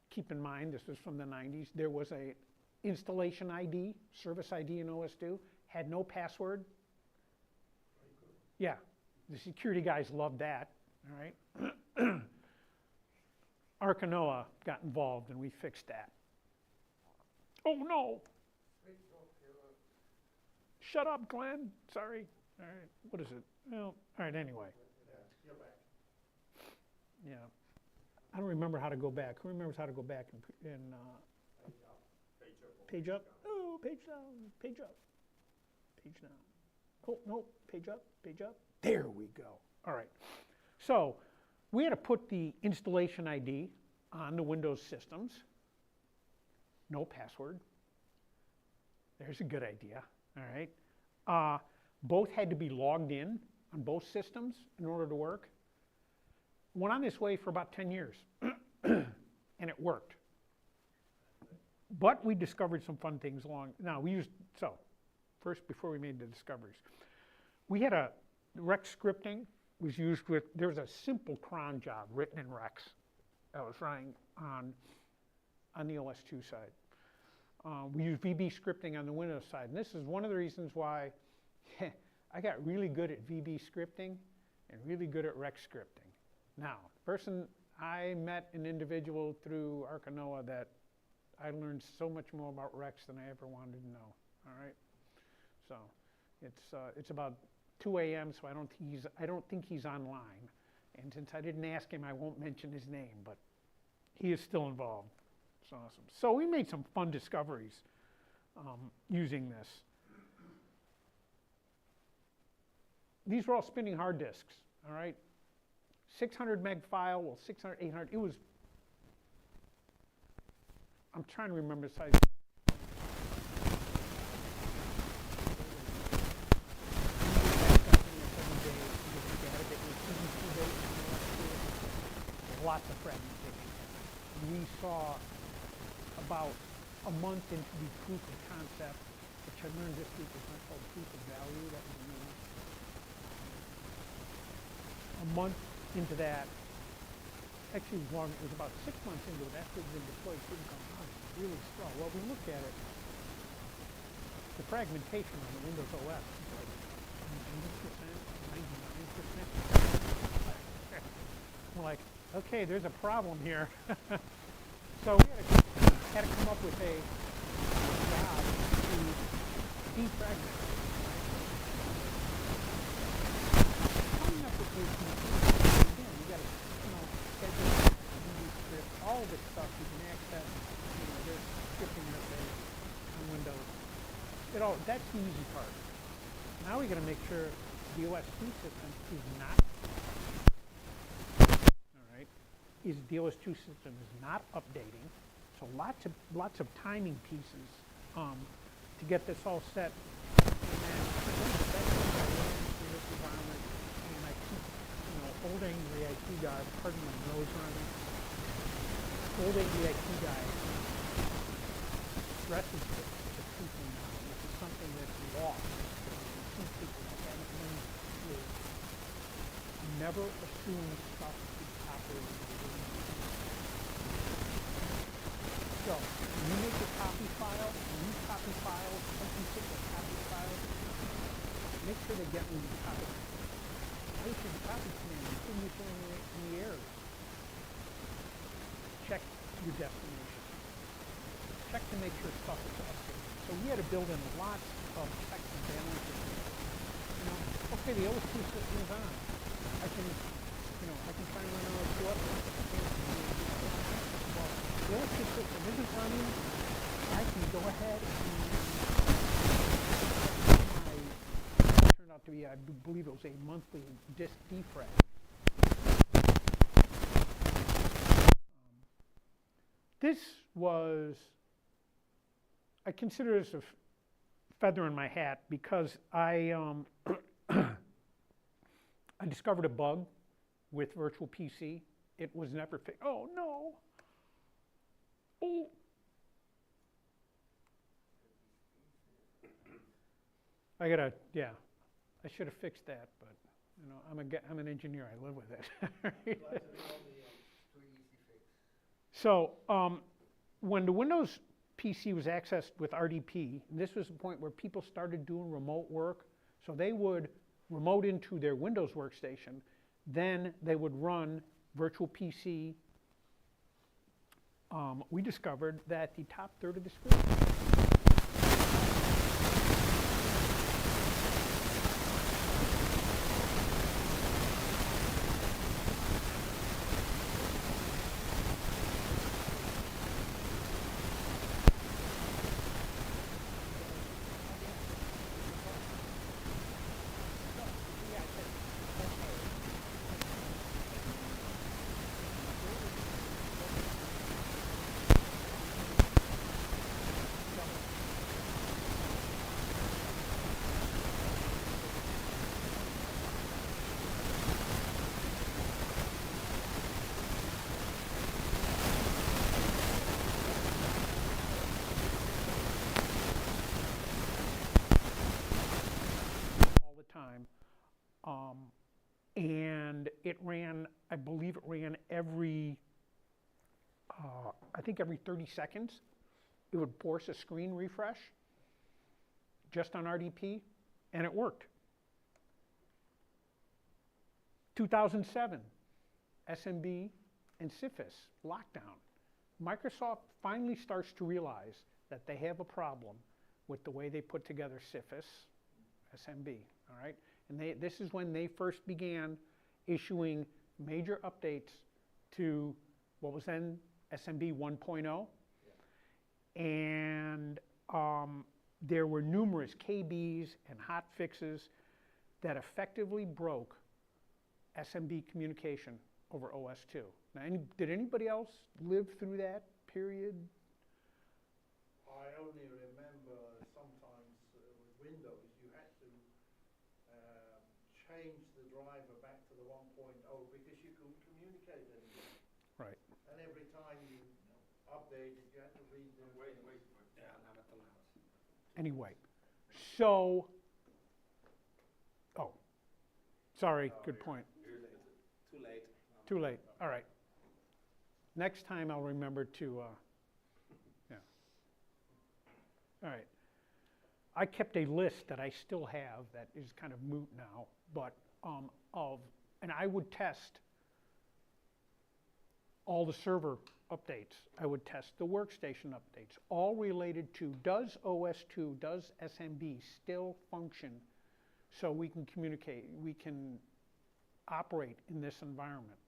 keep in mind, this was from the 90s, there was a installation ID, service ID in OS2, had no password. Yeah, the security guys loved that, all right? Arkanoa got involved and we fixed that. Oh no! Shut up, Glenn. Sorry. All right, what is it? Well, all right, anyway. Yeah. I don't remember how to go back. Who remembers how to go back in page up? Oh, page down, page up, page down. Oh, no, page up, page up. There we go. All right. So we had to put the installation ID on the Windows systems. No password. There's a good idea. All right. Both had to be logged in on both systems in order to work. Went on this way for about 10 years, and it worked. But we discovered some fun things now, first, before we made the discoveries, we had Rex scripting was used with, there was a simple cron job written in Rex that was running on the OS2 side. We use VB scripting on the Windows side, and this is one of the reasons why I got really good at VB scripting and really good at Rex scripting. Now, I met an individual through Arkanoa that I learned so much more about Rex than I ever wanted to know. All right, so it's about 2 a.m. So I don't think he's online, and since I didn't ask him, I won't mention his name, but he is still involved. It's awesome. So we made some fun discoveries using this. These were all spinning hard disks. All right. 600 meg file, well, 600, 800, I'm trying to remember the size. Lots of fragmentation. We saw about a month into the proof of concept, which I learned this week is not called proof of value, that was new. A month into that, actually it was about 6 months into it, after it had been deployed, couldn't come on. It's really slow. Well, we looked at it, the fragmentation on the Windows OS is like 90%, 99%. We're like, okay, there's a problem here. So we had to come up with a job to defragment. Coming up with this. All this stuff you can access, there's scripting interface on Windows. That's the easy part. Now we got to make sure the OS2 system is not, the OS2 system is not updating. So lots of timing pieces to get this all set. And then one of the best things I learned in this environment, and I keep, old angry IT guy, pardon my nose running, old angry IT guy stresses this to people now, which is something that's lost in people that haven't learned is never assume stuff is operating the way you think. So, when you make a copy file, when you copy files, some particular copy files, make sure they get where you copy them. Make sure the copy command, you couldn't use any errors. Check your destination. Check to make sure stuff is updated. So we had to build in lots of checks and balances. Okay, the OS2 system is on. I can try and run OS2 updates. Well, the OS2 system isn't running. I can go ahead and turned out to be, I believe it was a monthly disk defrag. This was, I consider this a feather in my hat because I I discovered a bug with Virtual PC. It was never fixed. Oh no! Oh. I should have fixed that, but I'm an engineer. I live with it. So when the Windows PC was accessed with RDP, this was the point where people started doing remote work. So they would remote into their Windows workstation, then they would run Virtual PC. We discovered that the top third of the screen time. And it ran, I believe it ran every, I think every 30 seconds. It would force a screen refresh just on RDP, and it worked. 2007, SMB and CIFS lockdown. Microsoft finally starts to realize that they have a problem with the way they put together CIFS, SMB, all right? And this is when they first began issuing major updates to what was then SMB 1.0. Yeah. And there were numerous KBs and hot fixes that effectively broke SMB communication over OS2. Now, did anybody else live through that period? I only remember sometimes with Windows you had to change the driver back to the 1.0 because you couldn't communicate anymore. Right. And every time you updated, you had to read the... Wait. Yeah. Anyway, so, sorry, good point. Too late, all right. Next time I'll remember to, yeah. All right. I kept a list that I still have that is kind of moot now, but and I would test all the server updates. I would test the workstation updates, all related to does OS2, does SMB still function so we can communicate, we can operate in this environment.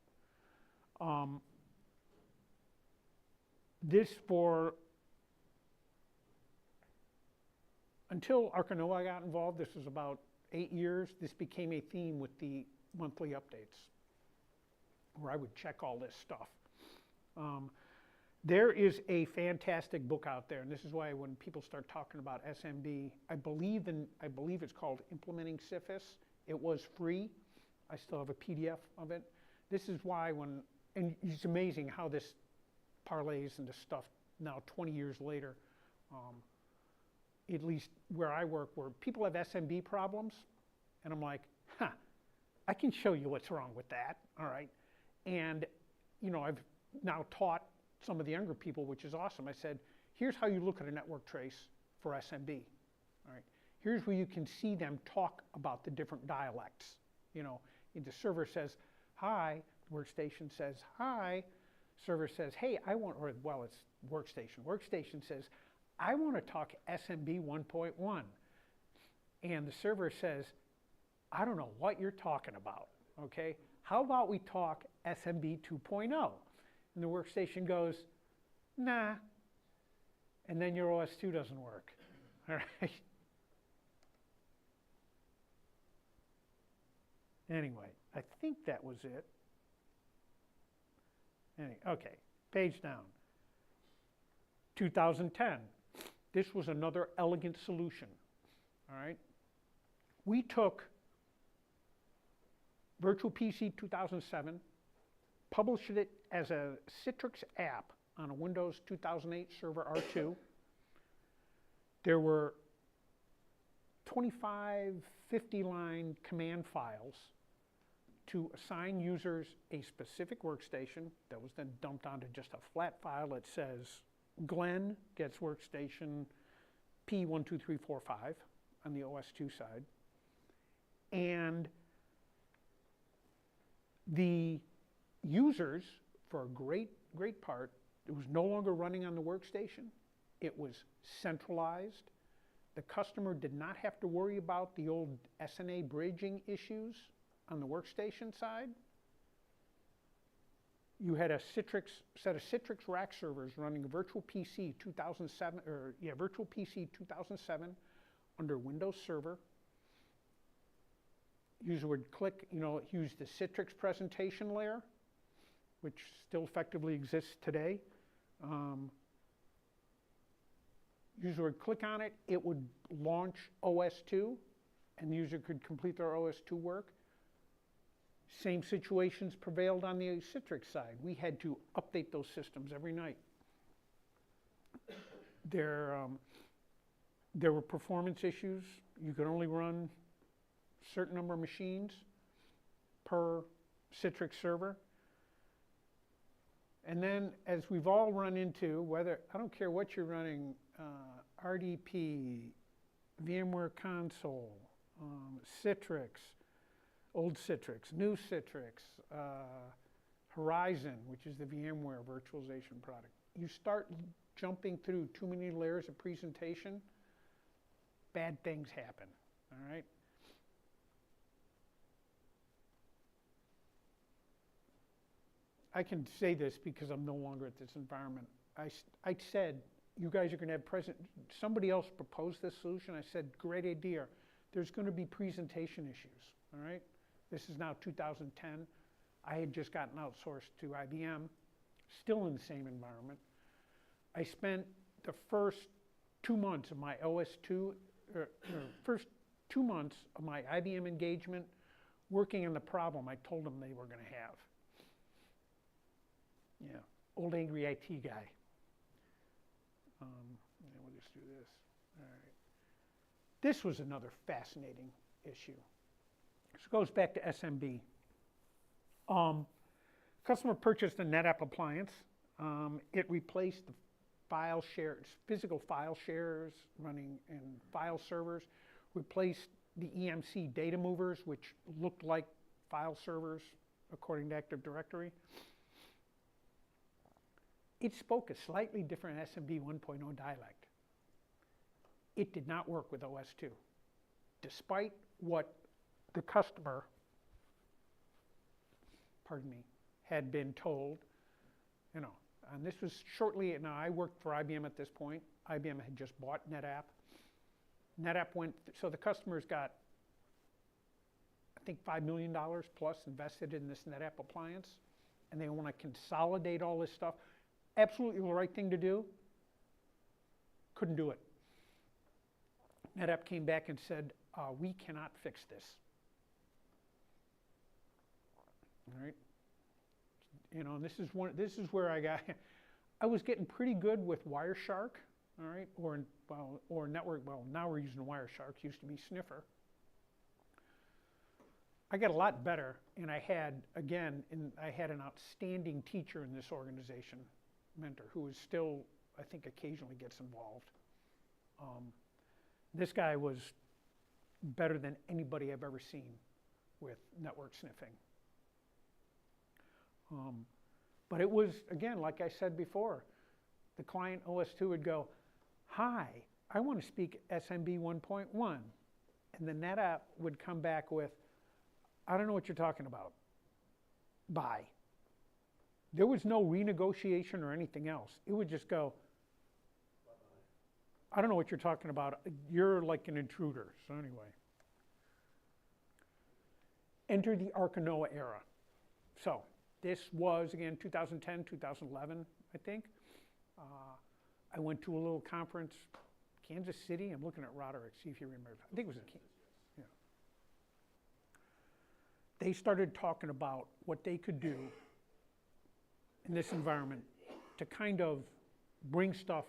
Until Arcanoa got involved, this was about 8 years, this became a theme with the monthly updates, where I would check all this stuff. There is a fantastic book out there, and this is why when people start talking about SMB, I believe it's called Implementing CIFS. It was free. I still have a PDF of it. This is why and it's amazing how this parlays into stuff now 20 years later, at least where I work, where people have SMB problems, and I'm like, I can show you what's wrong with that, all right? And, I've now taught some of the younger people, which is awesome. I said, here's how you look at a network trace for SMB, all right? Here's where you can see them talk about the different dialects. The server says, hi, workstation says, hi, server says, hey, it's workstation. Workstation says, I want to talk SMB 1.1. And the server says, I don't know what you're talking about, okay? How about we talk SMB 2.0? And the workstation goes, nah. And then your OS2 doesn't work, all right? Anyway, I think that was it. Okay, page down. 2010. This was another elegant solution, all right? We took Virtual PC 2007, published it as a Citrix app on a Windows 2008 Server R2. There were 25, 50-line command files to assign users a specific workstation that was then dumped onto just a flat file that says Glenn gets workstation P12345 on the OS2 side. And the users, for a great part, it was no longer running on the workstation. It was centralized. The customer did not have to worry about the old SNA bridging issues on the workstation side. You had a set of Citrix rack servers running a Virtual PC 2007, Virtual PC 2007 under Windows Server. User would click, use the Citrix presentation layer, which still effectively exists today. User would click on it, it would launch OS2, and the user could complete their OS2 work. Same situations prevailed on the Citrix side. We had to update those systems every night. There were performance issues. You could only run a certain number of machines per Citrix server. And then, as we've all run into, I don't care what you're running, RDP, VMware Console, Citrix, old Citrix, new Citrix, Horizon, which is the VMware virtualization product. You start jumping through too many layers of presentation, bad things happen, all right? I can say this because I'm no longer at this environment. I said, you guys are going to have somebody else proposed this solution. I said, great idea. There's going to be presentation issues, all right? This is now 2010. I had just gotten outsourced to IBM, still in the same environment. I spent the first 2 months of my OS2, first 2 months of my IBM engagement working on the problem I told them they were going to have. Yeah, old angry IT guy. We'll just do this. All right. This was another fascinating issue. This goes back to SMB. Customer purchased a NetApp appliance. It replaced the file shares, physical file shares running in file servers, replaced the EMC data movers, which looked like file servers according to Active Directory. It spoke a slightly different SMB 1.0 dialect. It did not work with OS2, despite what the customer, had been told. And this was shortly, now I worked for IBM at this point. IBM had just bought NetApp. NetApp so the customers got, I think, $5 million plus invested in this NetApp appliance, and they want to consolidate all this stuff. absolutely the right thing to do. Couldn't do it. NetApp came back and said, we cannot fix this. All right. You know, and this is where I was getting pretty good with Wireshark, all right, or network. Well, now we're using Wireshark. Used to be Sniffer. I got a lot better, and I had an outstanding teacher in this organization, mentor, who is still, I think, occasionally gets involved. This guy was better than anybody I've ever seen with network sniffing. But it was, again, like I said before, the client OS2 would go, hi, I want to speak SMB 1.1. And the NetApp would come back with, I don't know what you're talking about. Bye. There was no renegotiation or anything else. It would just go, I don't know what you're talking about. You're like an intruder. So anyway. Enter the Arkanoa era. So this was, again, 2010, 2011, I think. I went to a little conference, Kansas City. I'm looking at Roderick, see if he remembers. I think it was in Kansas. Yeah. They started talking about what they could do in this environment to kind of bring stuff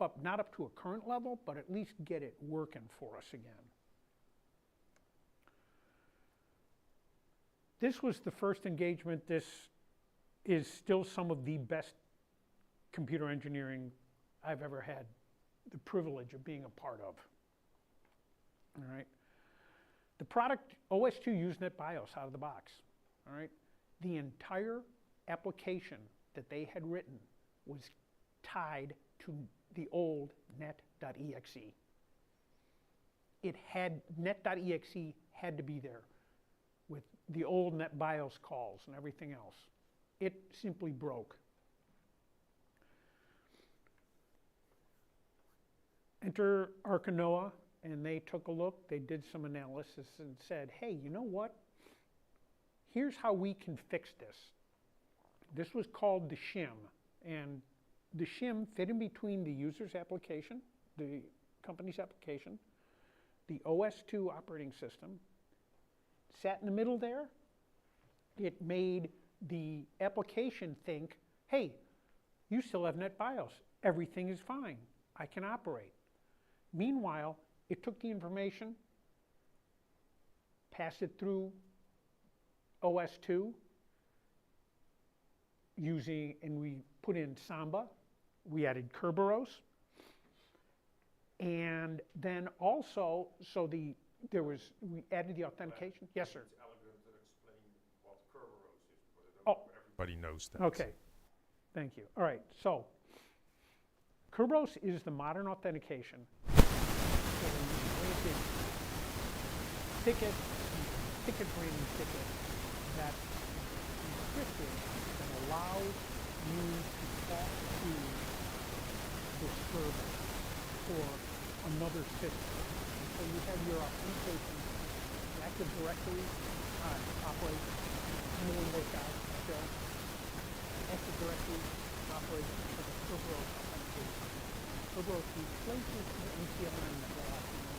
up, not up to a current level, but at least get it working for us again. This was the first engagement. This is still some of the best computer engineering I've ever had the privilege of being a part of. All right. The product, OS2 Usenet BIOS out of the box. All right. The entire application that they had written was tied to the old net.exe. Net.exe had to be there with the old NetBIOS calls and everything else. It simply broke. Enter Arkanoa, and they took a look, they did some analysis and said, hey, you know what? Here's how we can fix this. This was called the shim, and the shim fit in between the user's application, the company's application, the OS2 operating system, sat in the middle there. It made the application think, hey, you still have NetBIOS. Everything is fine. I can operate. Meanwhile, it took the information, passed it through OS2, and we put in Samba. We added Kerberos. And then also, we added the authentication. Yes, sir. It's elegant to explain what Kerberos is, because I don't know everybody knows that. Okay, thank you. All right, so Kerberos is the modern authentication for the ticket granting ticket that's encrypted that allows you to talk to the server for another system. So you have your authentication, Active Directory operates in the Windows guys still. Active Directory operates for the Kerberos authentication. Kerberos replaces the MCLM that we're asking you.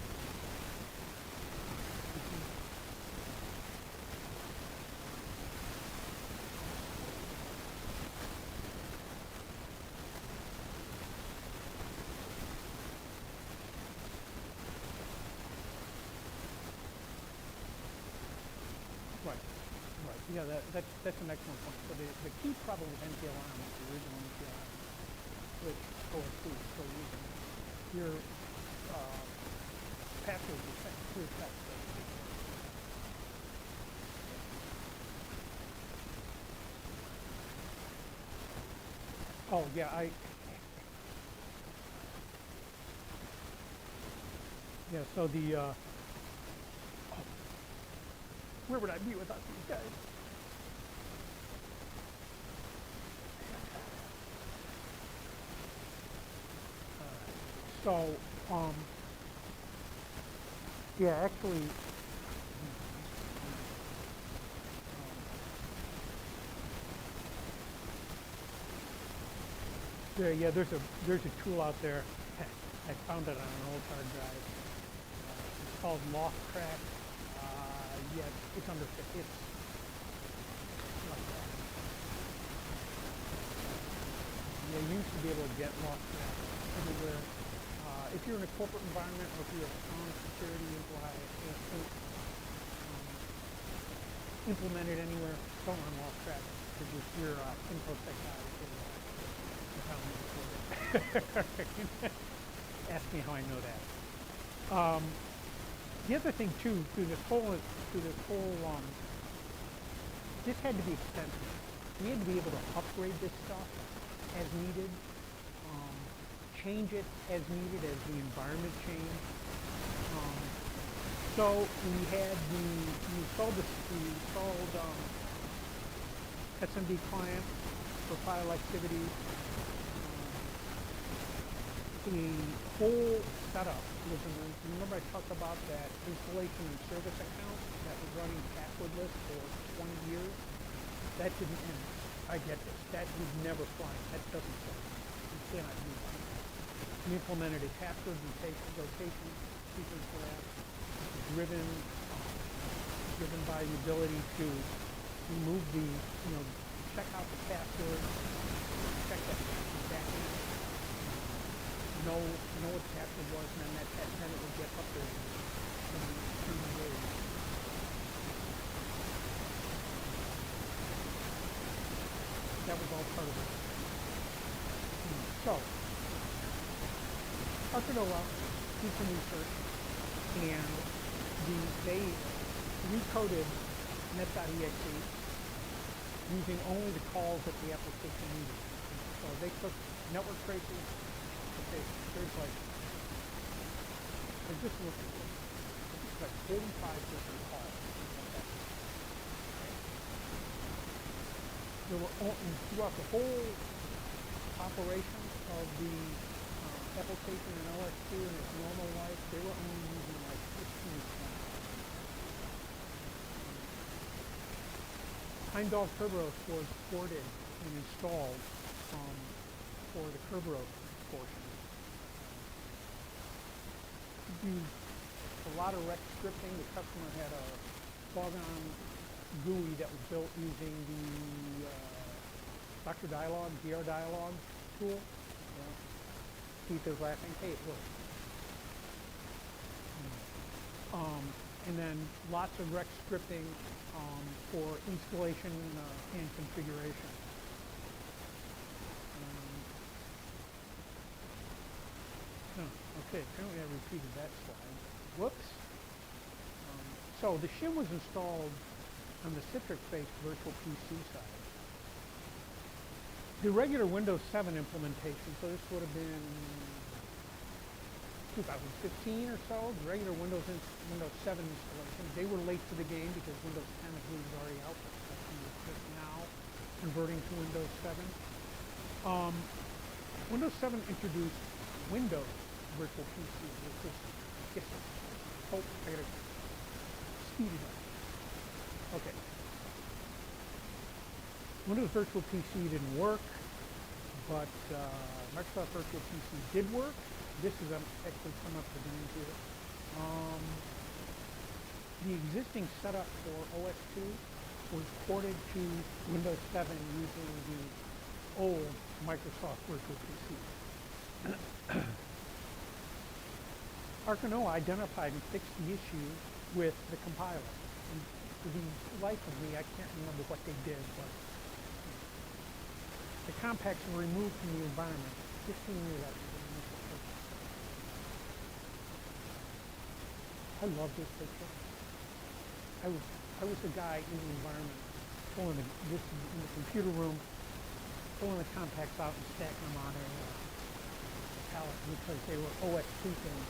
Right. Yeah, that's an excellent point. So the key problem with MPLM is the original MPLM, which OS2 is still using. Your password is set clear text. Oh yeah, so the where would I be without these guys? So, yeah, actually, Yeah, there's a tool out there. I found it on an old hard drive. It's called Lofttrack. Yeah, it's under 50. It's like that. Yeah, you used to be able to get Lofttrack everywhere. If you're in a corporate environment or if you're a strong security implemented anywhere, don't run Lofttrack because if your infosec guys will ask me how I know that. The other thing too, through this whole, this had to be expensive. We had to be able to upgrade this stuff as needed, change it as needed as the environment changed. So we installed SMB client for file activity. The whole setup was remember I talked about that installation and service account that was running passwordless for 20 years? That didn't end. I get this. That would never fly. That doesn't fly. You cannot do that. We implemented a password rotation sequence for that, driven by the ability to remove check out the password, check that password back in, know what the password was, and then it would get updated in the days. That was all part of it. So, Arcanoa did some research, and they recoded net.exe using only the calls that the application needed. So they took network traces. Okay, there's I just looked at this. It's like 45 different calls. There were throughout the whole operation of the application in OS2 in its normal life, they were only using like 15 calls. Heimdall Kerberos was ported and installed for the Kerberos portion. Used a lot of rec scripting. The customer had a foregone GUI that was built using the Dr. Dialog, DR Dialog tool. Yeah. Keith is laughing. Hey, it works. And then lots of rec scripting for installation and configuration. Okay, apparently I repeated that slide. Whoops. So the shim was installed on the Citrix-based virtual PC side. The regular Windows 7 implementation, so this would have been 2015 or so, the regular Windows 7 installation. They were late to the game because Windows 10 I believe was already out, but was just now converting to Windows 7. Windows 7 introduced Windows virtual PC, which was, I gotta speed it up. Okay. Windows Virtual PC didn't work, but Microsoft Virtual PC did work. This is actually come up to names here. The existing setup for OS2 was ported to Windows 7 using the old Microsoft Virtual PC. Arcanoa identified and fixed the issue with the compiler. And for the life of me, I can't remember what they did, but the compacts were removed from the environment 15 years after the initial purchase. I love this picture. I was the guy in the environment pulling in the computer room, pulling the compacts out and stacking them on a pallet because they were OS2 things.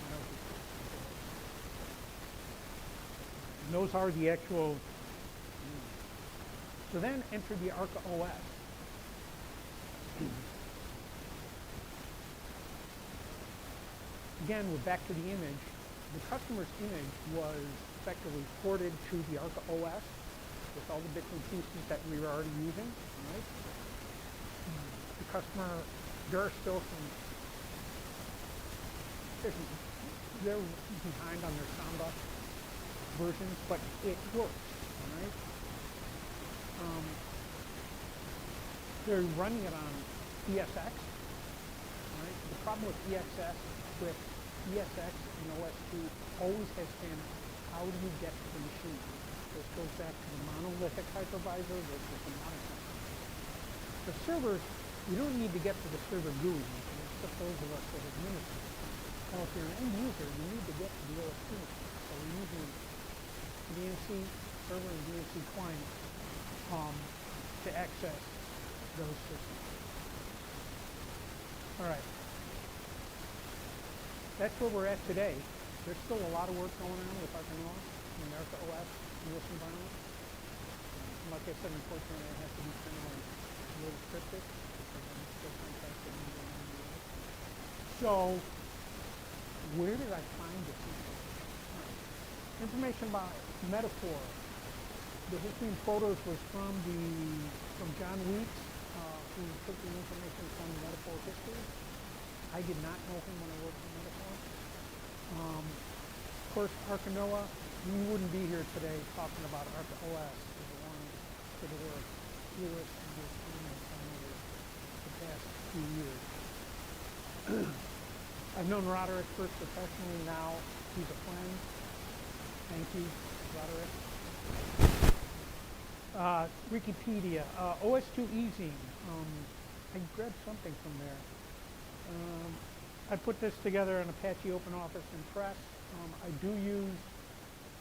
And those are the actual. So then enter the Arca OS. Again, we're back to the image. The customer's image was effectively ported to the Arca OS with all the bits and pieces that we were already using. Right? The customer there are still some, they're behind on their Samba versions, but it works, all right? They're running it on ESX, all right? The problem with ESX and OS2 always has been, how do you get to the machine? This goes back to the monolithic hypervisor versus the monolithic. The servers, you don't need to get to the server GUI, except those of us that administer. Now, if you're an end user, you need to get to the OS2 machine. So we're using DNC server and DNC client to access those systems. All right. That's where we're at today. There's still a lot of work going on with Arcanoa and Arca OS in this environment. Like I said, unfortunately, I have to be kind of a little cryptic because I'm still contacting the NDA. So, where did I find this info? Information about Metaphor. The history and photos was from John Weeks, who took the information from Metaphor history. I did not know him when I worked on Metaphor. Of course, Arcanoa, we wouldn't be here today talking about Arca OS as the one that were fewest and most prominent over the past few years. I've known Roderick first professionally. Now he's a friend. Thank you, Roderick. Wikipedia, OS2 easing. I grabbed something from there. I put this together on Apache OpenOffice and Press. I do use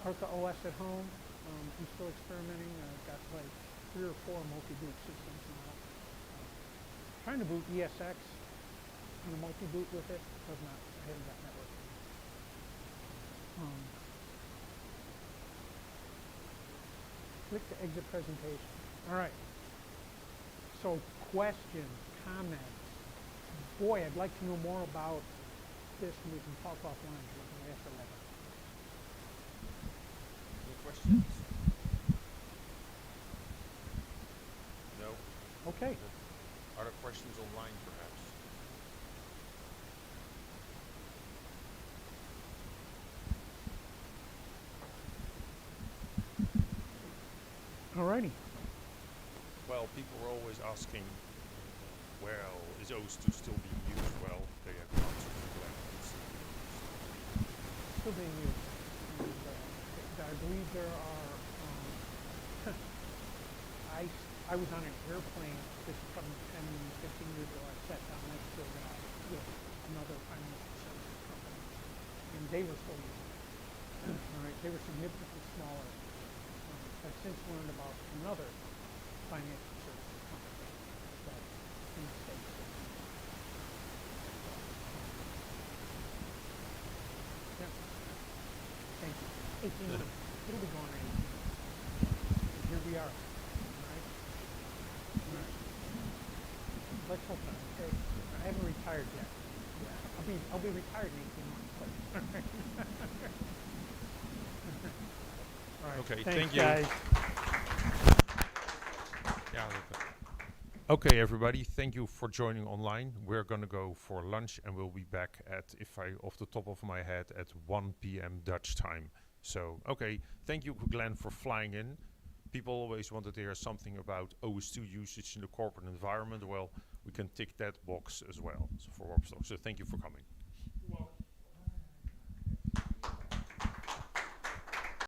Arca OS at home. I'm still experimenting. I've got like 3 or 4 multi-boot systems now. Trying to boot ESX on a multi-boot with it does not. I haven't got network. Click to exit presentation. All right. So questions, comments. Boy, I'd like to know more about this, and we can talk offline after that. Any questions? No? Okay. Are there questions online, perhaps? Alrighty. Well, people are always asking, well, is OS2 still being used? Well, they have answered the question. Still being used. And, I believe there are. I was on an airplane just from 10, 15 years ago. I sat down next to a guy with another financial services company, and they were still using it. All right, they were significantly smaller. I've since learned about another financial services company that in the States. Yeah. Thank you. 18 months. It'll be gone in 18 months. Here we are. All right. All right. Let's hope not. Okay. I haven't retired yet. Yeah. I'll be retired in 18 months. But all right. Okay, Thanks, thank you. guys. Yeah. Okay, everybody, thank you for joining online. We're going to go for lunch and we'll be back at, if I off the top of my head, at 1 p.m. Dutch time. So, okay, thank you, Glenn, for flying in. People always wanted to hear something about OS2 usage in the corporate environment. Well, we can tick that box as well for Warpstock. So thank you for coming.